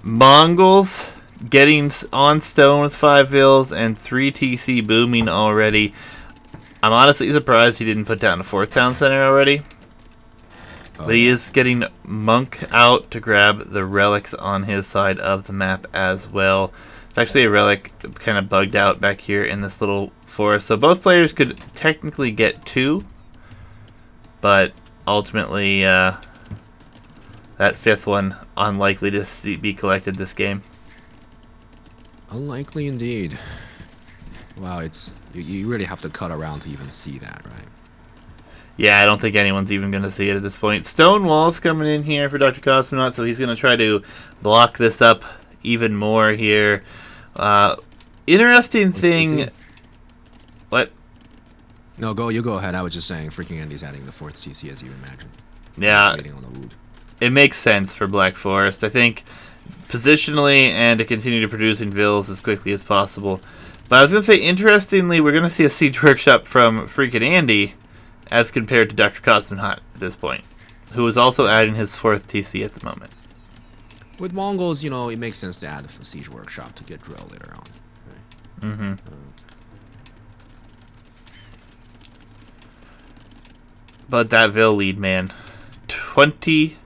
Mongols getting on stone with 5 vills and 3 TC booming already. I'm honestly surprised he didn't put down a 4th town center already. But he is getting Monk out to grab the relics on his side of the map as well. It's actually a relic kind of bugged out back here in this little forest. So both players could technically get 2. But ultimately, that 5th one unlikely to be collected this game. Unlikely indeed. Wow, you really have to cut around to even see that, right? Yeah, I don't think anyone's even going to see it at this point. Stonewall's coming in here for Dr. Cosmonaut, so he's going to try to block this up even more here. Interesting thing... What? No, you go ahead. I was just saying FreakinAndy's adding the 4th TC, as you imagine. Yeah, waiting on the wood. it makes sense for Black Forest. I think positionally and to continue to producing vills as quickly as possible. But I was going to say, interestingly, we're going to see a Siege Workshop from FreakinAndy as compared to Dr. Cosmonaut at this point, who is also adding his 4th TC at the moment. With Mongols, you know, it makes sense to add a Siege Workshop to get drill later on. Right? Mm-hmm. But that Vill lead, man. 16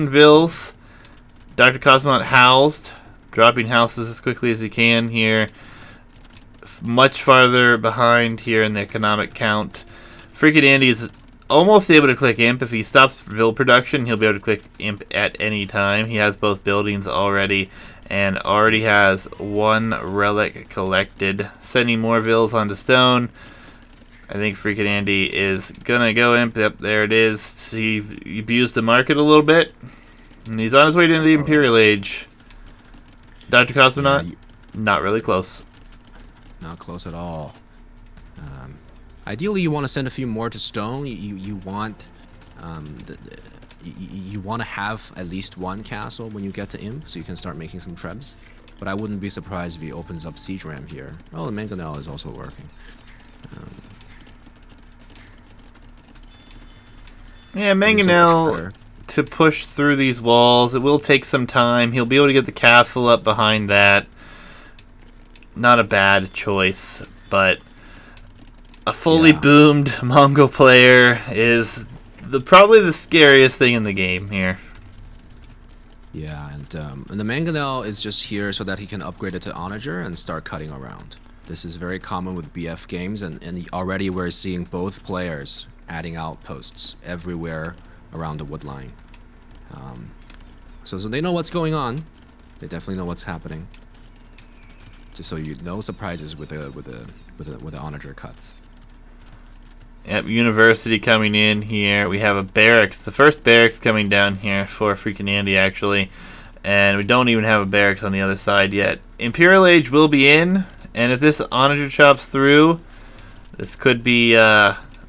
Vills. Dr. Cosmonaut housed, dropping houses as quickly as he can here. Much farther behind here in the economic count. FreakinAndy is almost able to click Imp. If he stops Vill production, he'll be able to click Imp at any time. He has both buildings already and already has 1 relic collected. Sending more Vills onto stone. I think FreakinAndy is going to go Imp. Yep, there it is. He abused the market a little bit. And he's on his way to the Imperial Age. Dr. Cosmonaut, Yeah, not really close. Not close at all. Ideally, you want to send a few more to stone. You want you want to have at least 1 castle when you get to Imp, so you can start making some trebs. But I wouldn't be surprised if he opens up Siege Ram here. Oh, the Mangonel is also working. Yeah, Mangonel to push through these walls. It will take some time. He'll be able to get the castle up behind that. Not a bad choice, but a fully boomed Mongol player is probably the scariest thing in the game here. Yeah, and the Mangonel is just here so that he can upgrade it to Onager and start cutting around. This is very common with BF games, and already we're seeing both players adding outposts everywhere around the wood line. So they know what's going on. They definitely know what's happening. Just so you no surprises with the Onager cuts. Yep, University coming in here. We have a barracks. The first barracks coming down here for FreakinAndy, actually. And we don't even have a barracks on the other side yet. Imperial Age will be in. And if this Onager chops through, this could be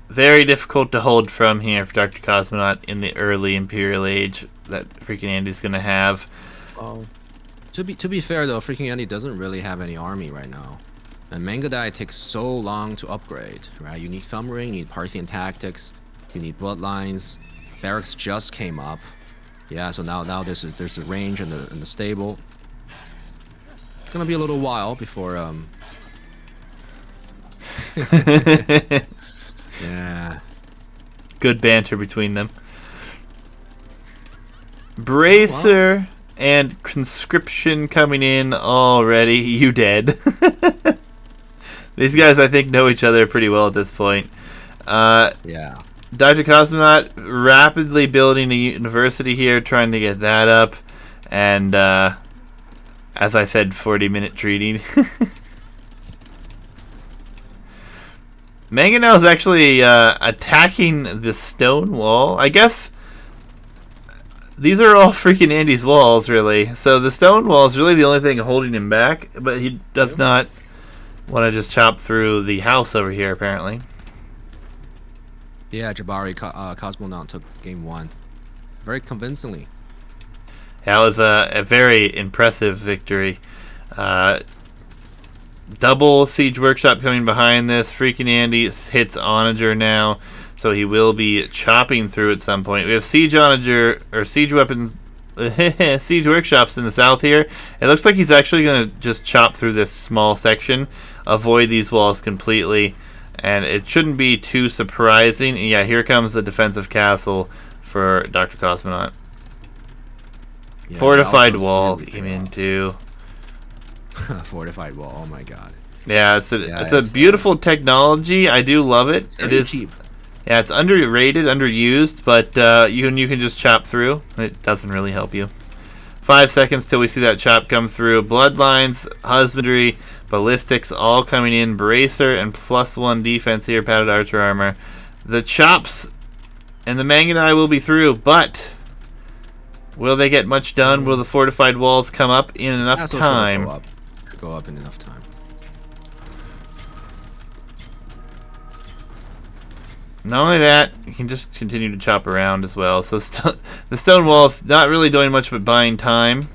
very difficult to hold from here for Dr. Cosmonaut in the early Imperial Age that FreakinAndy's going to have. Oh. To be fair, though, FreakinAndy doesn't really have any army right now. And Mangodai takes so long to upgrade, right? You need Thumb Ring, you need Parthian Tactics, you need Bloodlines. Barracks just came up. Yeah, so now there's the range and the stable. It's gonna be a little while before yeah. Good banter between them. Bracer and Conscription coming in already. You dead. These guys, I think, know each other pretty well at this point. Yeah. Dr. Cosmonaut rapidly building a university here, trying to get that up. And, as I said, 40-minute treating. Mangonel is actually attacking the stone wall. I guess these are all FreakinAndy's walls, really. So the stone wall is really the only thing holding him back. But he does not want to just chop through the house over here, apparently. Yeah, Jabari Cosmonaut took game 1 very convincingly. That was a very impressive victory. Double Siege Workshop coming behind this. FreakinAndy hits Onager now, so he will be chopping through at some point. We have Siege Onager, or Siege Weapons, Siege Workshops in the south here. It looks like he's actually going to just chop through this small section, avoid these walls completely, and it shouldn't be too surprising. Yeah, here comes the defensive castle for Dr. Cosmonaut. Yeah, Fortified wall came into. Fortified wall. Oh my god. Yeah, it's a beautiful technology. I do love it. It's very cheap. Yeah, it's underrated, underused, but you can just chop through. It doesn't really help you. 5 seconds till we see that chop come through. Bloodlines, husbandry, ballistics, all coming in. Bracer and +1 defense here. Padded archer armor. The chops and the Mangonai will be through, but will they get much done? Will the fortified walls come up in enough time? Go up in enough time. Not only that, you can just continue to chop around as well. So the stone wall's not really doing much but buying time.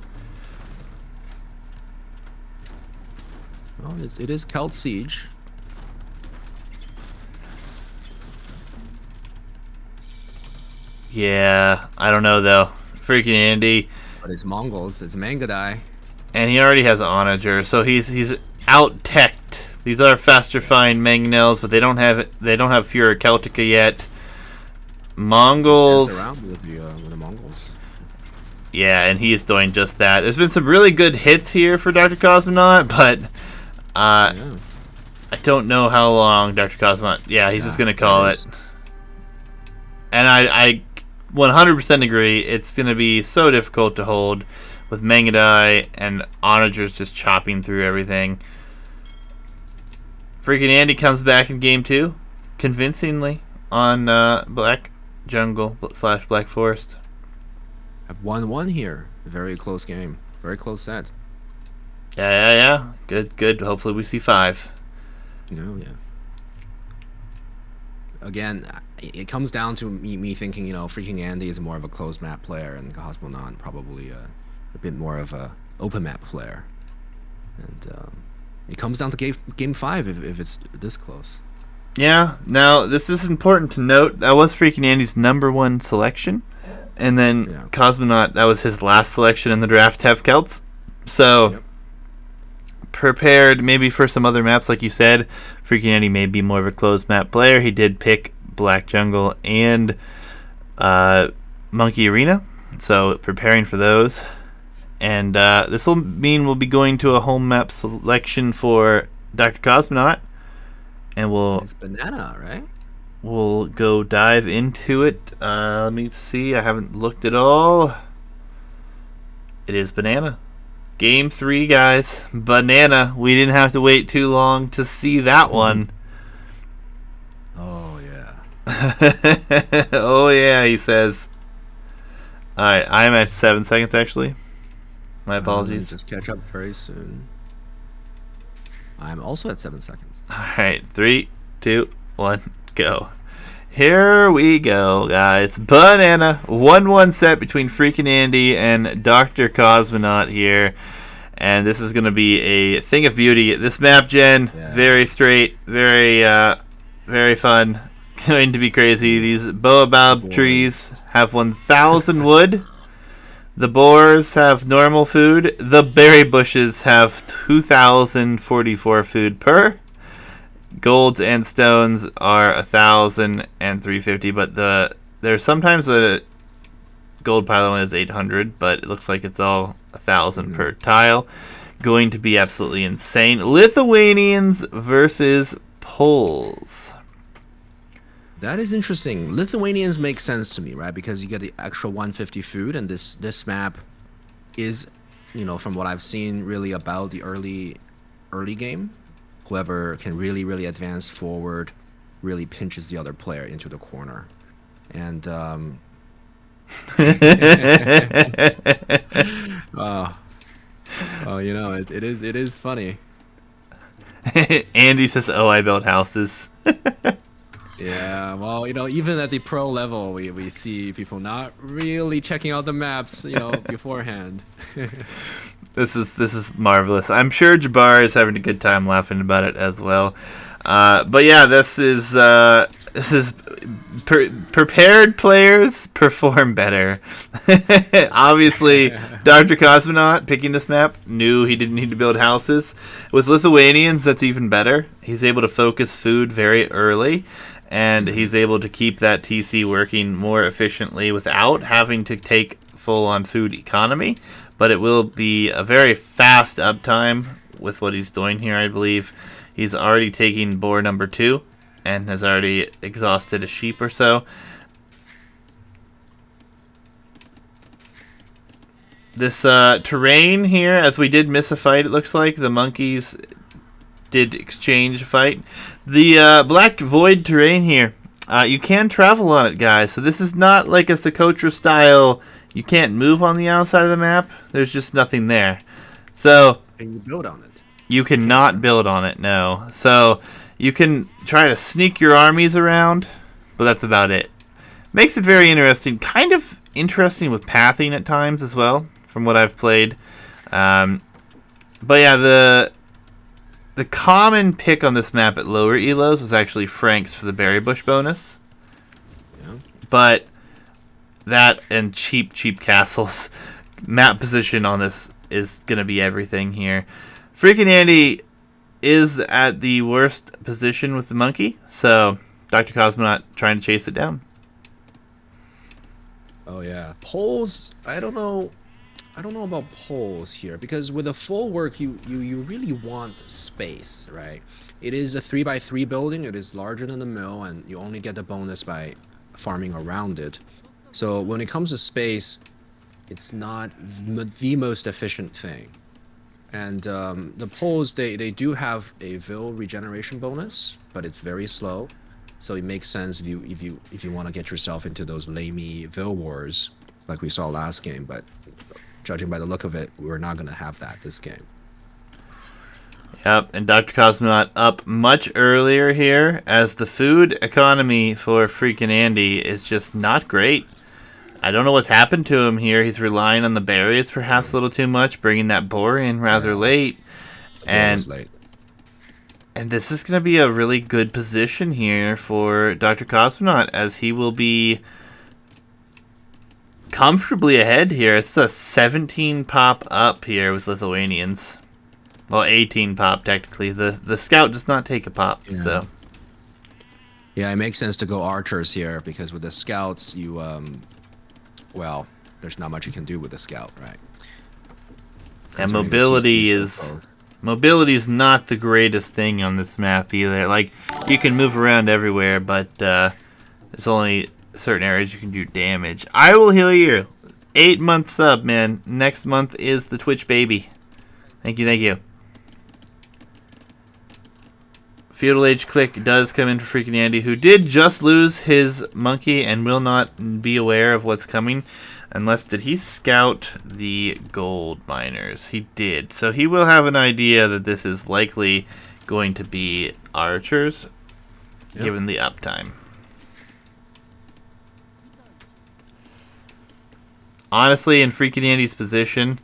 Well, it is Celt Siege. Yeah, I don't know though. FreakinAndy. But it's Mongols. It's Mangadai. And he already has an onager, so he's out-teched. These are faster fine mangonels, but they don't have Fura Celtica yet. Mongols. Around with the Mongols. Yeah, and he is doing just that. There's been some really good hits here for Dr. Cosmonaut, but Yeah. I don't know how long Dr. Cosmonaut. Yeah, he's just gonna call it. And I 100% agree. It's gonna be so difficult to hold with Mangadai and Onagers just chopping through everything. FreakinAndy comes back in game 2, convincingly, on Black Jungle / Black Forest. Have 1-1 here. Very close game. Very close set. Yeah. Good. Hopefully we see 5. No, yeah. Again, it comes down to me thinking, FreakinAndy is more of a closed map player, and Cosmonaut probably a bit more of a open map player. And it comes down to game 5 if it's this close. Yeah. Now this is important to note. That was FreakinAndy's #1 selection, and then Cosmonaut, that was his last selection in the draft. Have Celts. So prepared maybe for some other maps, like you said. FreakinAndy may be more of a closed map player. He did pick Black Jungle and Monkey Arena, so preparing for those. And this will mean we'll be going to a home map selection for Dr. Cosmonaut, and It's Banana, right? we'll go dive into it. Let me see. I haven't looked at all. It is Banana. Game 3, guys. Banana. We didn't have to wait too long to see that one. Oh, yeah. Oh, yeah, he says. Alright, I'm at 7 seconds, actually. My apologies. Just catch up very soon. I'm also at 7 seconds. Alright, 3, 2, 1, go. Here we go, guys. Banana. 1-1 set between FreakinAndy and Dr. Cosmonaut here. And this is going to be a thing of beauty. This map gen, very straight, very fun. Going to be crazy. These baobab trees have 1,000 wood. The boars have normal food. The berry bushes have 2,044 food per. Golds and stones are 1,000 and 350, but there's sometimes a gold pile only has 800, but it looks like it's all 1,000 per tile. Going to be absolutely insane. Lithuanians versus Poles. That is interesting. Lithuanians make sense to me, right? Because you get the extra 150 food, and this map is, from what I've seen, really about the early game. Whoever can really advance forward really pinches the other player into the corner. And it is funny. Andy says, "Oh, I built houses." Yeah, well, even at the pro level, we see people not really checking out the maps, beforehand. This is marvelous. I'm sure Jabari is having a good time laughing about it as well. But yeah, this is prepared players perform better. Obviously, Dr. Cosmonaut picking this map knew he didn't need to build houses. With Lithuanians, that's even better. He's able to focus food very early, and he's able to keep that TC working more efficiently without having to take full-on food economy. But it will be a very fast uptime with what he's doing here, I believe. He's already taking boar number 2 and has already exhausted a sheep or so. This terrain here, as we did miss a fight, it looks like. The monkeys did exchange a fight. The Black Void terrain here, you can travel on it, guys. So this is not like a Socotra style. You can't move on the outside of the map. There's just nothing there. So Can you build on it? you cannot build on it, no. So you can try to sneak your armies around, but that's about it. Makes it very interesting. Kind of interesting with pathing at times as well, from what I've played. But yeah, the common pick on this map at lower elos was actually Frank's for the berry bush bonus. Yeah. But that and cheap castles. Map position on this is going to be everything here. FreakinAndy is at the worst position with the monkey, so Dr. Cosmonaut trying to chase it down. Oh yeah, poles. I don't know about poles here, because with a full work, you really want space, right? It is a 3x3 building. It is larger than the mill, and you only get the bonus by farming around it. So when it comes to space, it's not the most efficient thing. And the poles, they do have a Vil regeneration bonus, but it's very slow. So it makes sense if you want to get yourself into those lamey Vil wars like we saw last game. But judging by the look of it, we're not going to have that this game. Yep, and Dr. Cosmonaut up much earlier here, as the food economy for FreakinAndy is just not great. I don't know what's happened to him here. He's relying on the berries perhaps a little too much, bringing that boar in rather late. And this is going to be a really good position here for Dr. Cosmonaut, as he will be comfortably ahead here. It's a 17 pop up here with Lithuanians. Well, 18 pop technically. The scout does not take a pop, so. Yeah, it makes sense to go archers here, because with the scouts, you well, there's not much you can do with the scout, right? And mobility is not the greatest thing on this map either. Like, you can move around everywhere, but there's only certain areas you can do damage. I will heal you. 8 months sub, man. Next month is the Twitch baby. Thank you, thank you. Feudal Age click does come in for FreakinAndy, who did just lose his monkey and will not be aware of what's coming. Unless, did he scout the gold miners? He did. So he will have an idea that this is likely going to be archers, given the uptime. Honestly, in FreakinAndy's position,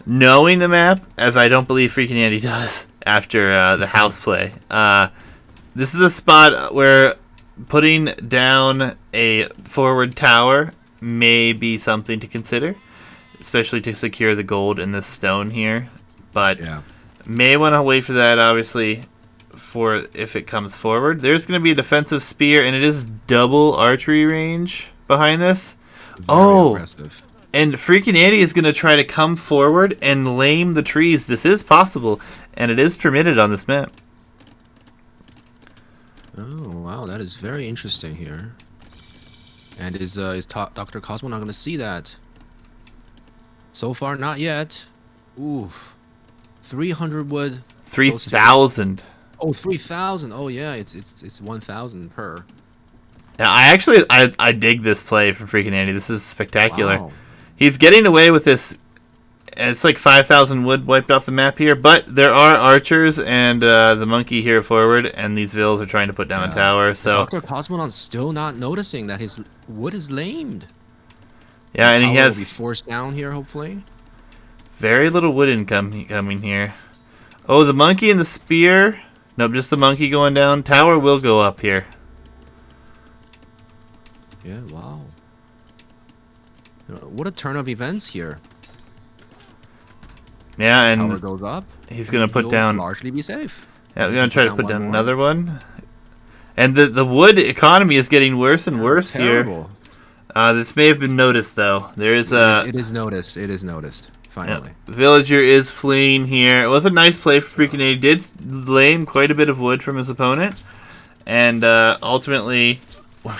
knowing the map, as I don't believe FreakinAndy does after the house play, this is a spot where putting down a forward tower may be something to consider, especially to secure the gold in this stone here. But may want to wait for that, obviously, for if it comes forward. There's going to be a defensive spear, and it is double archery range behind this. Very impressive. And FreakinAndy is going to try to come forward and lame the trees. This is possible, and it is permitted on this map. Oh, wow, that is very interesting here. And is Dr. Cosmo not going to see that? So far, not yet. Ooh, 300 wood. 3,000. Oh, 3,000. Oh yeah, it's 1,000 per. Now, I dig this play from FreakinAndy. This is spectacular. Wow. He's getting away with this. It's like 5,000 wood wiped off the map here, but there are archers and the monkey here forward, and these vills are trying to put down a tower. So Dr. Cosmonaut's still not noticing that his wood is lamed. Yeah, and he has will be forced down here, hopefully. Very little wood income coming here. Oh, the monkey and the spear. Nope, just the monkey going down. Tower will go up here. Yeah, wow. What a turn of events here. Yeah, and tower goes up. He's gonna put down. Largely be safe. Yeah, we're gonna try to put down another one. And the wood economy is getting worse and worse here. This may have been noticed though. There is a. It is noticed. It is noticed. Finally. Yeah. Villager is fleeing here. It was a nice play for FreakinAndy. Did lame quite a bit of wood from his opponent, and ultimately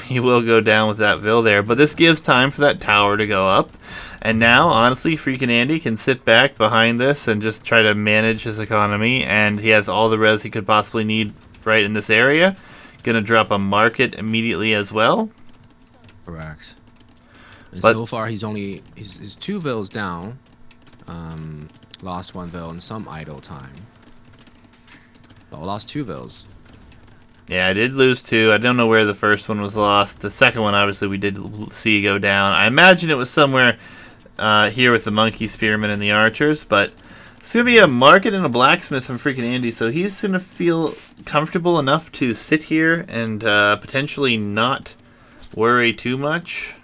he will go down with that Vill there. But this gives time for that tower to go up. And now, honestly, FreakinAndy can sit back behind this and just try to manage his economy. And he has all the res he could possibly need right in this area. Gonna drop a market immediately as well. Correct. And so far, he's 2 vills down. Lost 1 vill and some idle time. Oh, lost 2 vills. Yeah, I did lose 2. I don't know where the first one was lost. The second one, obviously, we did see go down. I imagine it was somewhere here with the monkey spearmen and the archers, but it's going to be a market and a blacksmith from FreakinAndy, so he's going to feel comfortable enough to sit here and potentially not worry too much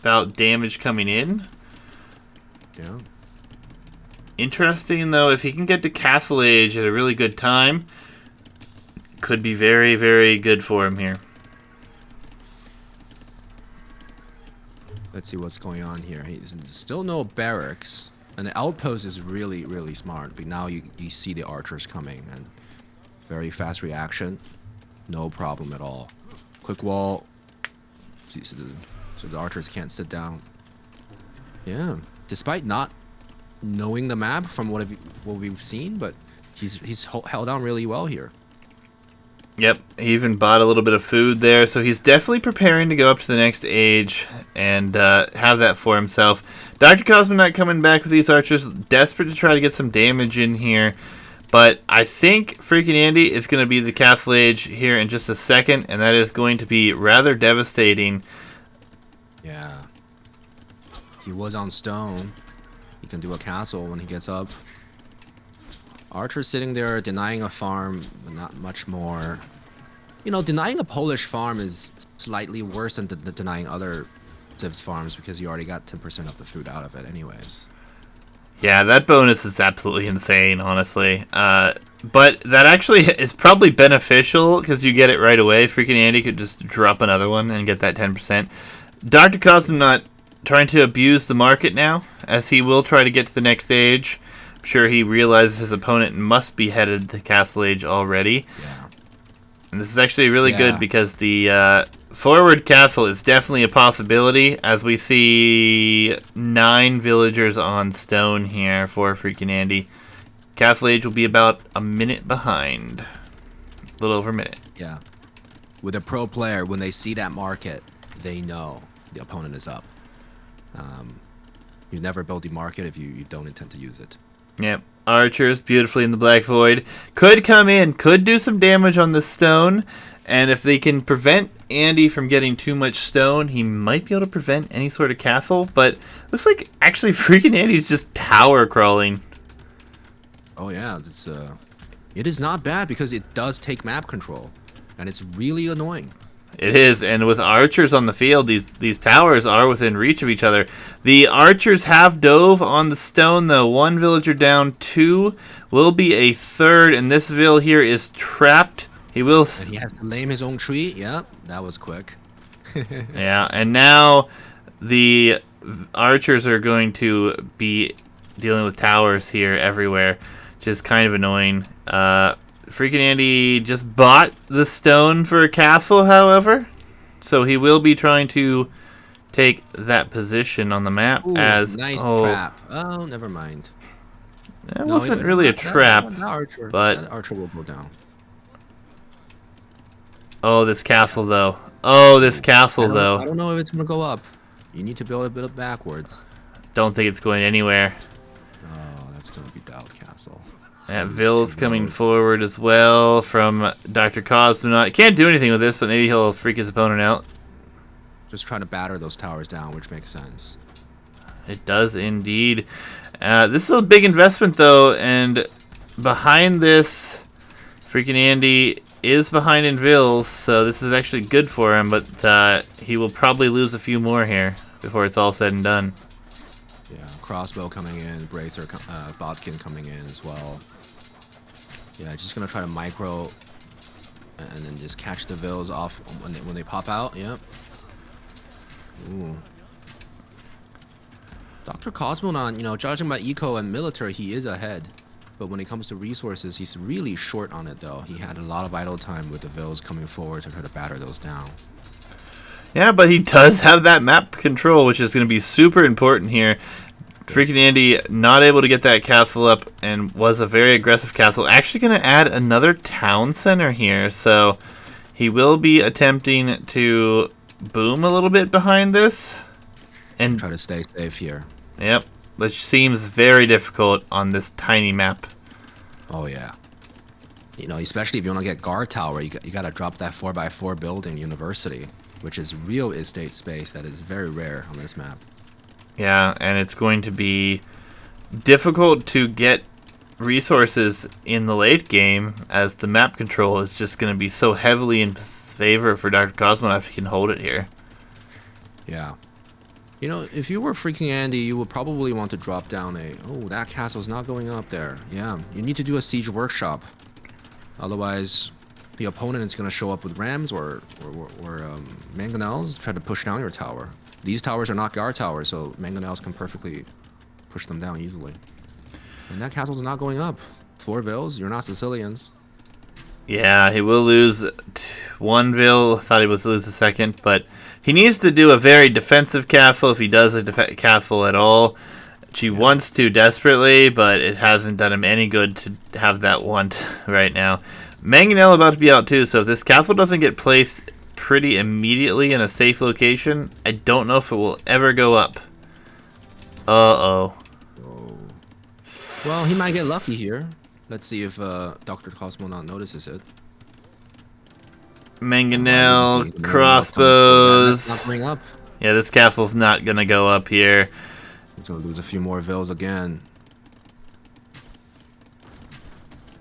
about damage coming in. Yeah. Interesting, though, if he can get to Castle Age at a really good time, could be very, very good for him here. Let's see what's going on here. He's still no barracks. And the outpost is really, really smart. But now you see the archers coming. And very fast reaction. No problem at all. Quick wall. So the archers can't sit down. Yeah. Despite not knowing the map from what we've seen, but he's held on really well here. Yep, he even bought a little bit of food there, so he's definitely preparing to go up to the next age and have that for himself. Dr. Cosmonaut coming back with these archers, desperate to try to get some damage in here, but I think FreakinAndy is going to be the Castle Age here in just a second, and that is going to be rather devastating. Yeah. He was on stone. He can do a castle when he gets up. Archer sitting there denying a farm, but not much more. You know, denying a Polish farm is slightly worse than denying other civs farms because you already got 10% of the food out of it anyways. Yeah, that bonus is absolutely insane, honestly. But that actually is probably beneficial because you get it right away. FreakinAndy could just drop another one and get that 10%. Dr. Cosmonaut trying to abuse the market now, as he will try to get to the next stage. I'm sure he realizes his opponent must be headed to Castle Age already. Yeah. And this is actually really good because the forward castle is definitely a possibility, as we see 9 villagers on stone here for FreakinAndy. Castle Age will be about a minute behind. A little over a minute. Yeah. With a pro player, when they see that market, they know the opponent is up. You never build the market if you don't intend to use it. Yep. Archers, beautifully in the Black Void. Could come in, could do some damage on the stone, and if they can prevent Andy from getting too much stone, he might be able to prevent any sort of castle, but looks like actually FreakinAndy's just tower crawling. Oh yeah, it is not bad because it does take map control, and it's really annoying. It is, and with archers on the field, these towers are within reach of each other. The archers have dove on the stone, though. 1 villager down, 2 will be a 3rd, and this vill here is trapped. He will. And he has to lame his own tree. Yep, that was quick. Yeah, and now the archers are going to be dealing with towers here everywhere, which is kind of annoying. FreakinAndy just bought the stone for a castle, however, so he will be trying to take that position on the map. Ooh, as nice trap. Oh, never mind. That wasn't really a trap, but that archer will go down. Oh, this castle though. Oh, this castle though. I don't know if it's gonna go up. You need to build a bit backwards. Don't think it's going anywhere. Oh, that's gonna be Doubt Castle. That Vill's coming forward as well from Dr. Cosmonaut. Can't do anything with this, but maybe he'll freak his opponent out. Just trying to batter those towers down, which makes sense. It does indeed. This is a big investment, though, and behind this, FreakinAndy is behind in Vills, so this is actually good for him, but he will probably lose a few more here before it's all said and done. Yeah, Crossbow coming in, Bracer, Botkin coming in as well. Yeah, just gonna try to micro and then just catch the Vills off when they pop out. Yep. Ooh. Dr. Cosmonaut, you know, judging by eco and military, he is ahead. But when it comes to resources, he's really short on it, though. He had a lot of idle time with the Vills coming forward to try to batter those down. Yeah, but he does have that map control, which is going to be super important here. FreakinAndy not able to get that castle up and was a very aggressive castle. Actually going to add another town center here, so he will be attempting to boom a little bit behind this. And try to stay safe here. Yep, which seems very difficult on this tiny map. Oh, yeah. You know, especially if you want to get guard tower, you got to drop that 4x4 building university, which is real estate space that is very rare on this map. Yeah, and it's going to be difficult to get resources in the late game, as the map control is just going to be so heavily in favor for Dr. Cosmonaut if he can hold it here. Yeah. You know, if you were FreakinAndy, you would probably want to drop down a... Oh, that castle's not going up there. Yeah, you need to do a siege workshop. Otherwise, the opponent is going to show up with rams or mangonels, try to push down your tower. These towers are not guard towers, so mangonels can perfectly push them down easily. And that castle's not going up. 4 vills, you're not Sicilians. Yeah, he will lose 1 vill. Thought he would lose a second, but he needs to do a very defensive castle if he does a castle at all. He wants to desperately, but it hasn't done him any good to have that want right now. Mangonel about to be out too, so if this castle doesn't get placed pretty immediately in a safe location, I don't know if it will ever go up. Uh-oh. Well, he might get lucky here. Let's see if Dr. Cosmonaut notices it. Mangonel, crossbows. Not going up. Yeah, this castle's not going to go up here. He's going to lose a few more vills again.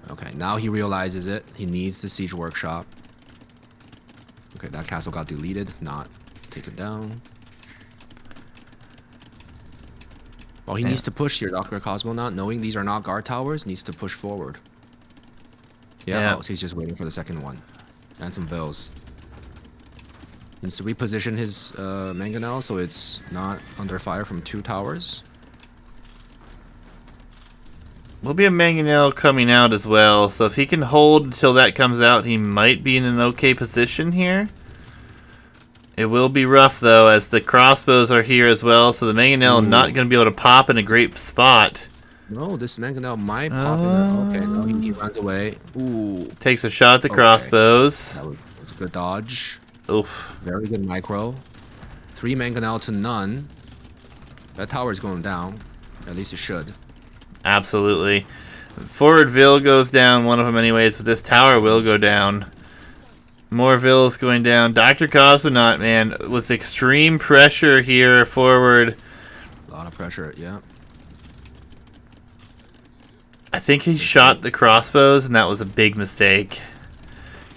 Okay, now he realizes it. He needs the siege workshop. Okay, that castle got deleted, not taken down. Well, he needs to push here, Dr. Cosmonaut, knowing these are not guard towers, needs to push forward. Yeah. Oh, he's just waiting for the second one. And some vills. Needs to reposition his mangonel so it's not under fire from 2 towers. Will be a mangonel coming out as well, so if he can hold until that comes out, he might be in an okay position here. It will be rough though, as the crossbows are here as well, so the mangonel not going to be able to pop in a great spot. No, this mangonel might pop in a... Okay, no, he runs away. Ooh. Takes a shot at the crossbows. That was a good dodge. Oof. Very good micro. 3 mangonel to none. That tower is going down. At least it should. Absolutely. Forward Ville goes down, one of them anyways, but this tower will go down. More vills going down. Dr. Cosmonaut, man, with extreme pressure here forward. A lot of pressure, yeah. I think he shot the crossbows, and that was a big mistake.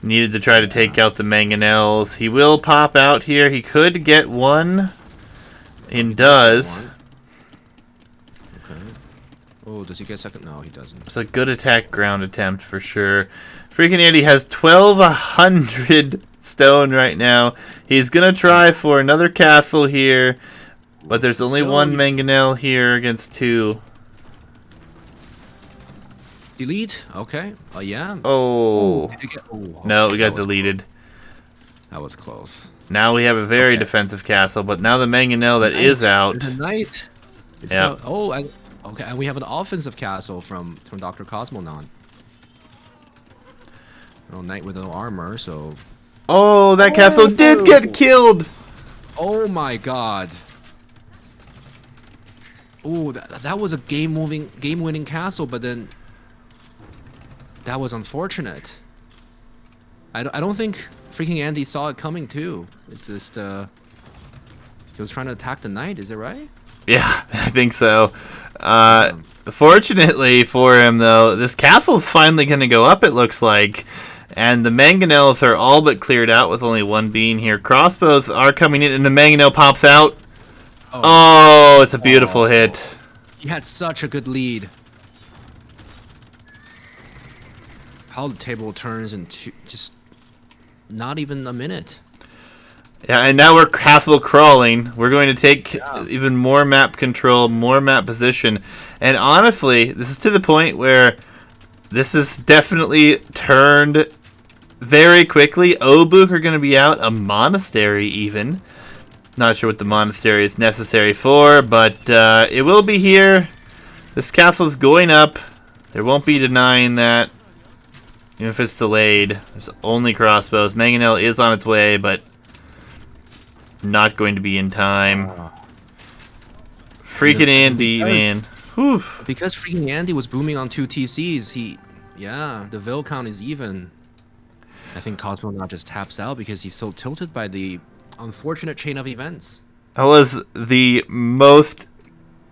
Needed to try to take out the mangonels. He will pop out here. He could get one. He does. Okay. Oh, does he get second? No, he doesn't. It's a good attack ground attempt for sure. FreakinAndy has 1,200 stone right now. He's going to try for another castle here, but there's only one mangonel here against 2. Delete? Okay. Oh, yeah. Oh. No, we got deleted. That was close. Now we have a very defensive castle, but now the mangonel that is out. There's a knight. Yeah. Okay, and we have an offensive castle from Dr. Cosmonaut. No knight with no armor, so... Oh, that castle did get killed! Oh my god. Oh, that was a game-winning castle, but then... That was unfortunate. I don't think FreakinAndy saw it coming too. It's just he was trying to attack the knight. Is it right? Yeah, I think so. Fortunately for him, though, this castle's finally going to go up. It looks like, and the mangonels are all but cleared out with only 1 being here. Crossbows are coming in, and the mangonel pops out. Oh, it's a beautiful hit. He had such a good lead. How the table turns in just not even a minute. Yeah, and now we're castle crawling. We're going to take even more map control, more map position. And honestly, this is to the point where this is definitely turned very quickly. Obuk are going to be out, a monastery even. Not sure what the monastery is necessary for, but it will be here. This castle is going up. There won't be denying that. Even if it's delayed, there's only crossbows. Mangonel is on its way, but not going to be in time. FreakinAndy, man. Whew. Because FreakinAndy was booming on 2 TCs, he Yeah, the Vil count is even. I think Cosmonaut just taps out because he's so tilted by the unfortunate chain of events. That was the most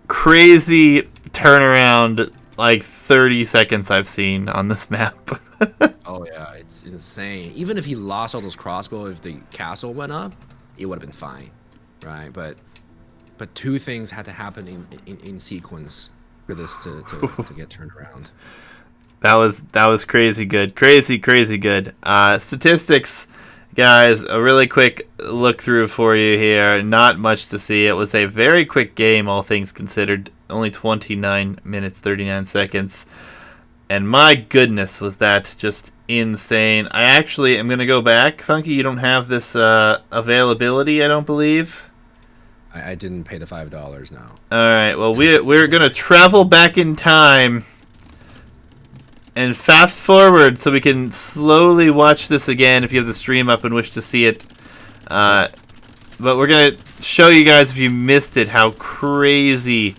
crazy turnaround, like 30 seconds I've seen on this map. Oh yeah, it's insane. Even if he lost all those crossbow, if the castle went up, it would have been fine, right? But two things had to happen in sequence for this to get turned around. That was crazy good. Crazy good. Statistics, guys, a really quick look through for you here. Not much to see. It was a very quick game, all things considered. Only 29 minutes, 39 seconds. And my goodness, was that just insane. I actually am going to go back. Funky, you don't have this availability, I don't believe. I didn't pay the $5 now. All right, well, we're going to travel back in time and fast forward so we can slowly watch this again if you have the stream up and wish to see it. But we're going to show you guys, if you missed it, how crazy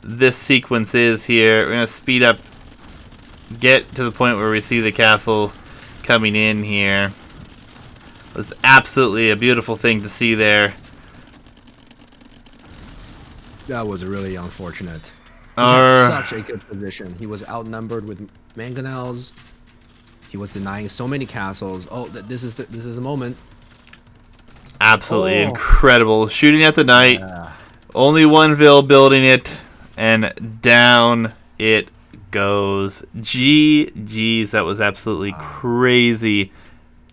this sequence is here. We're going to speed up, get to the point where we see the castle coming in here. It was absolutely a beautiful thing to see there. That was really unfortunate. He had such a good position. He was outnumbered with mangonels. He was denying so many castles. Oh, this is a moment. Absolutely incredible. Shooting at the knight. Yeah. Only one Vil building it, and down it goes. GG's. That was absolutely crazy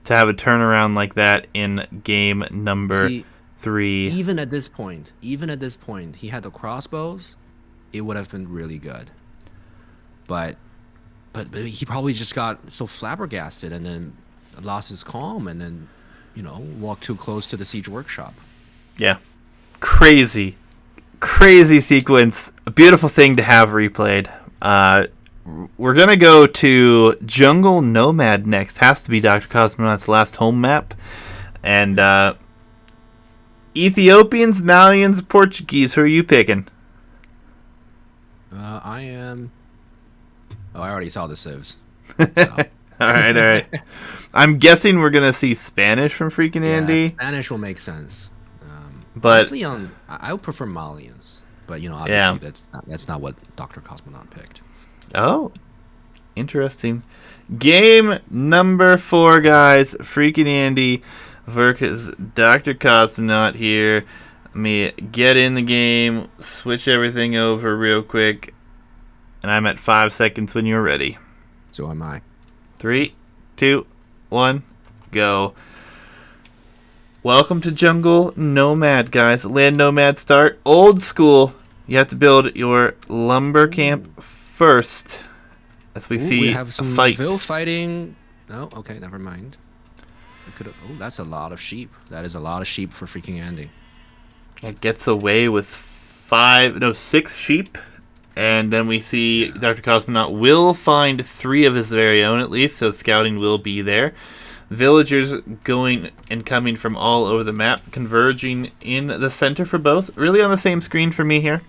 to have a turnaround like that in game number 3. Even at this point, he had the crossbows. It would have been really good, but he probably just got so flabbergasted and then lost his calm and then, walked too close to the siege workshop. Yeah, crazy sequence. A beautiful thing to have replayed. We're gonna go to Jungle Nomad next. Has to be Dr. Cosmonaut's last home map, and Ethiopians, Malians, Portuguese. Who are you picking? I am. Oh, I already saw the civs. So. all right. I'm guessing we're gonna see Spanish from FreakinAndy. Yeah, Spanish will make sense. But honestly, I would prefer Malians, but obviously that's not what Dr. Cosmonaut picked. Oh, interesting. Game number 4, guys. FreakinAndy versus Dr. Cosmonaut here. Let me get in the game, switch everything over real quick, and I'm at 5 seconds when you're ready. So am I. 3, 2, 1, go. Welcome to Jungle Nomad, guys. Land Nomad start. Old school. You have to build your lumber camp first. As we see we have some a fight. Vil fighting. No, okay, never mind. That's a lot of sheep. That is a lot of sheep for FreakinAndy. It gets away with 6 sheep. And then we see Dr. Cosmonaut will find 3 of his very own at least, so scouting will be there. Villagers going and coming from all over the map, converging in the center for both. Really on the same screen for me here.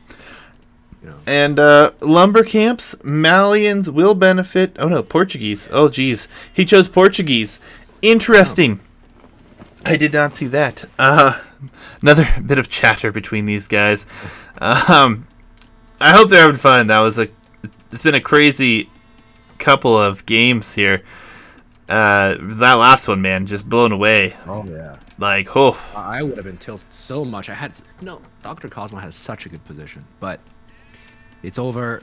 Yeah. And lumber camps, Malians will benefit. Oh no, Portuguese. Oh geez, he chose Portuguese. Interesting. Oh. I did not see that. Another bit of chatter between these guys. I hope they're having fun. It's been a crazy couple of games here. That last one, man, just blown away. Oh yeah. I would have been tilted so much. Dr. Cosmo has such a good position, but it's over.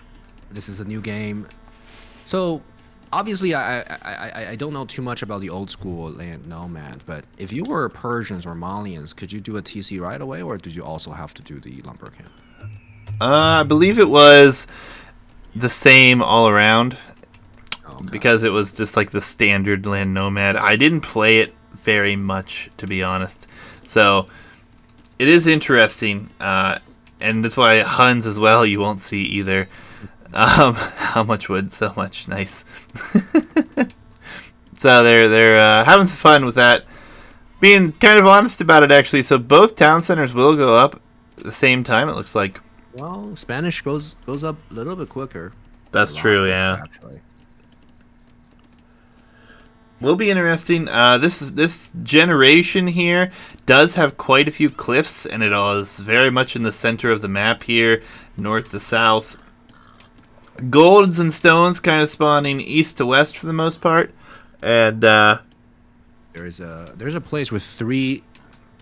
This is a new game. So obviously I don't know too much about the old school Land Nomad, but if you were Persians or Malians, could you do a TC right away, or did you also have to do the lumber camp? I believe it was the same all around. Okay. Because it was just like the standard Land Nomad. I didn't play it very much, to be honest. So it is interesting, and that's why Huns as well you won't see either. How much wood? So much. Nice. So they're having some fun with that. Being kind of honest about it, actually. So both town centers will go up at the same time, it looks like. Well, Spanish goes up a little bit quicker. That's true, yeah. Actually. Will be interesting. This generation here does have quite a few cliffs, and it is very much in the center of the map here, north to south. Golds and stones kind of spawning east to west for the most part, and There's a place with 3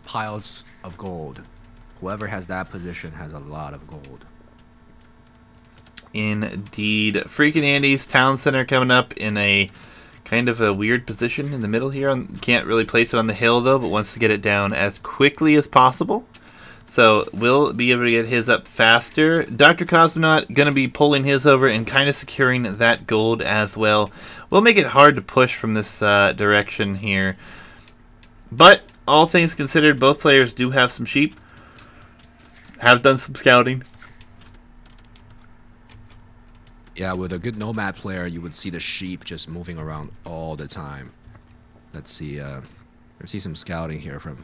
piles of gold. Whoever has that position has a lot of gold. indeed, FreakinAndy's town center coming up in a kind of a weird position in the middle here. Can't really place it on the hill though, but wants to get it down as quickly as possible. So we'll be able to get his up faster. Dr. Cosmonaut going to be pulling his over and kind of securing that gold as well. We'll make it hard to push from this direction here. But all things considered, both players do have some sheep. Have done some scouting. Yeah, with a good nomad player, you would see the sheep just moving around all the time. Let's see some scouting here from.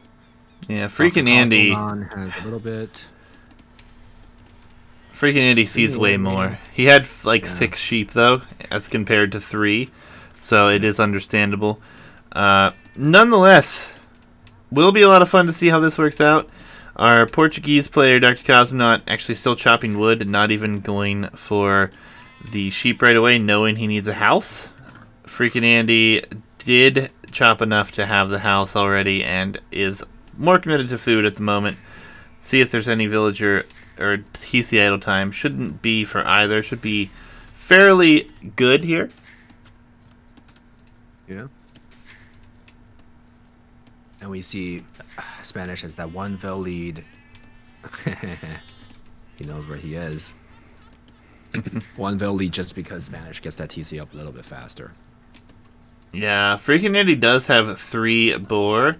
Yeah, FreakinAndy. Has a little bit. FreakinAndy sees way more. He had like 6 sheep though, as compared to 3, so it is understandable. Nonetheless, will be a lot of fun to see how this works out. Our Portuguese player, Dr. Cosmonaut, actually still chopping wood and not even going for the sheep right away, knowing he needs a house. FreakinAndy did chop enough to have the house already and is more committed to food at the moment. See if there's any villager or TC idle time. Shouldn't be for either. Should be fairly good here. Yeah. And we see Spanish has that 1 vil lead. He knows where he is. 1 vil lead just because Spanish gets that TC up a little bit faster. Yeah, FreakinAndy does have 3 boar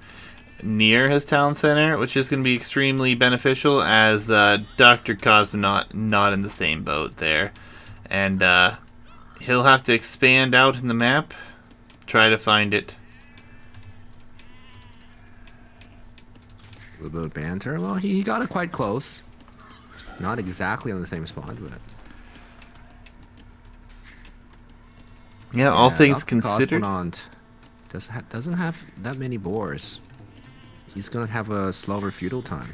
near his town center, which is going to be extremely beneficial as Dr. Cosmonaut not in the same boat there. And he'll have to expand out in the map, try to find it. A little bit of banter. Well, he got it quite close. Not exactly on the same spot, but... Yeah, all things Dr. considered. Cosmonaut doesn't have that many boars. He's gonna have a slower feudal time.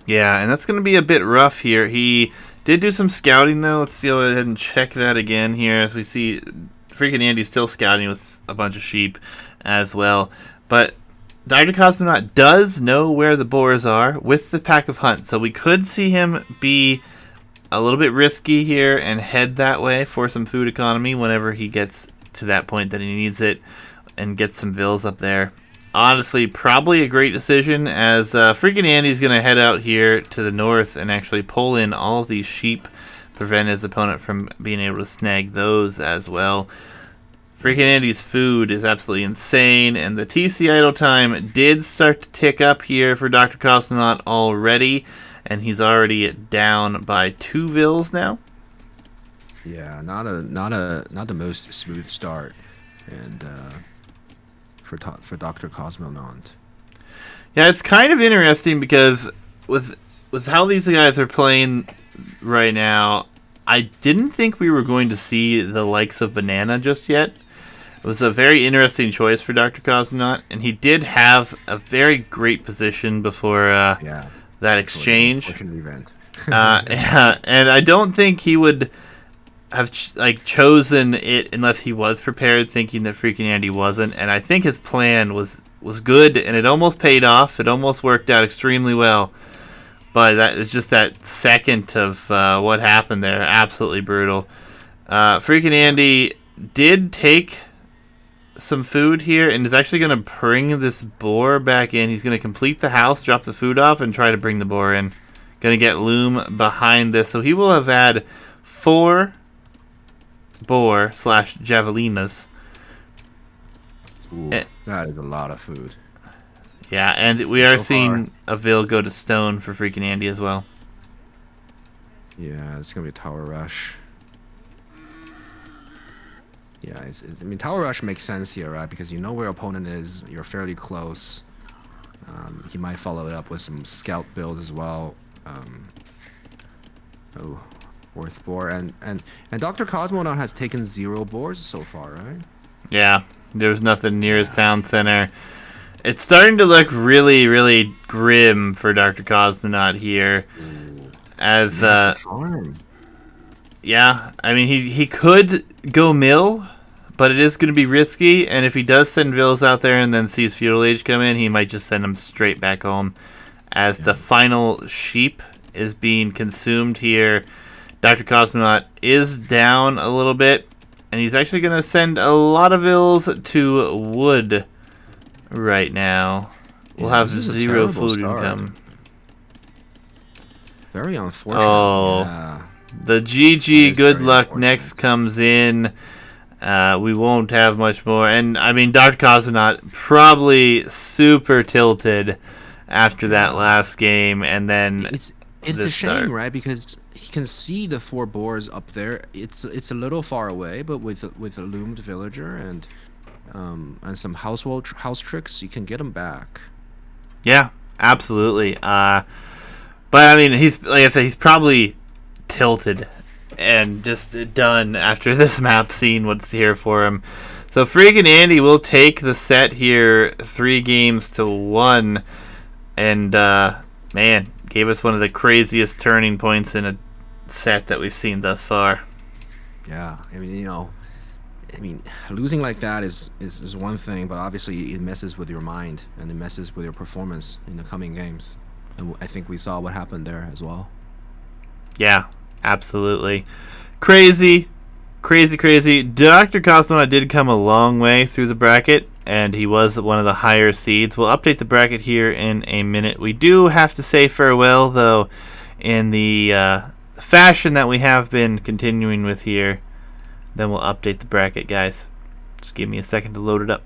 Yeah, and that's going to be a bit rough here. He did do some scouting, though. Let's go ahead and check that again here as we see FreakinAndy still scouting with a bunch of sheep as well. But Dr. Cosmonaut does know where the boars are with the pack of hunt, so we could see him be a little bit risky here and head that way for some food economy whenever he gets to that point that he needs it and get some vills up there. Honestly, probably a great decision as FreakinAndy's going to head out here to the north and actually pull in all of these sheep, prevent his opponent from being able to snag those as well. FreakinAndy's food is absolutely insane, and the TC idle time did start to tick up here for Dr. Cosmonaut already, and he's already down by 2 vills now. Yeah, not the most smooth start, and for Dr. Cosmonaut. Yeah, it's kind of interesting because with how these guys are playing right now, I didn't think we were going to see the likes of Banana just yet. It was a very interesting choice for Dr. Cosmonaut, and he did have a very great position before that exchange. Event. Yeah, and I don't think he would have chosen it unless he was prepared, thinking that FreakinAndy wasn't. And I think his plan was good, and it almost paid off. It almost worked out extremely well. But that is just that second of what happened there. Absolutely brutal. FreakinAndy did take some food here and is actually going to bring this boar back in. He's going to complete the house, drop the food off, and try to bring the boar in. Going to get Loom behind this. So he will have had 4 boar / javelinas. Ooh, that is a lot of food. Yeah, and we are seeing a Vil go to stone for FreakinAndy as well. Yeah, it's going to be a tower rush. Yeah, I mean, tower rush makes sense here, right? Because you know where your opponent is. You're fairly close. He might follow it up with some scout builds as well. Worth boar. And Dr. Cosmonaut has taken 0 boars so far, right? Yeah, there was nothing near his town center. It's starting to look really, really grim for Dr. Cosmonaut here. As, yeah, I mean, he could go mill, but it is going to be risky, and if he does send Vills out there and then sees Feudal Age come in, he might just send them straight back home. As the final sheep is being consumed here, Dr. Cosmonaut is down a little bit, and he's actually going to send a lot of Vills to wood right now. We'll have 0 food income. Very unfortunate. Oh, yeah. The GG good luck next comes in. We won't have much more. And, I mean, Dr. Cosmonaut probably super tilted after that last game. And then it's a shame, right? Because he can see the 4 boars up there. It's a little far away, but with a loomed villager and some house tricks, you can get him back. Yeah, absolutely. But, I mean, he's like I said, he's probably tilted and just done after this map, seeing what's here for him. So FreakinAndy will take the set here 3-1, and man, gave us one of the craziest turning points in a set that we've seen thus far. Yeah, I mean, losing like that is one thing, but obviously it messes with your mind and it messes with your performance in the coming games. And I think we saw what happened there as well. Yeah, absolutely. Crazy. Dr. Cosmonaut did come a long way through the bracket, and he was one of the higher seeds. We'll update the bracket here in a minute. We do have to say farewell, though, in the fashion that we have been continuing with here. Then we'll update the bracket, guys. Just give me a second to load it up.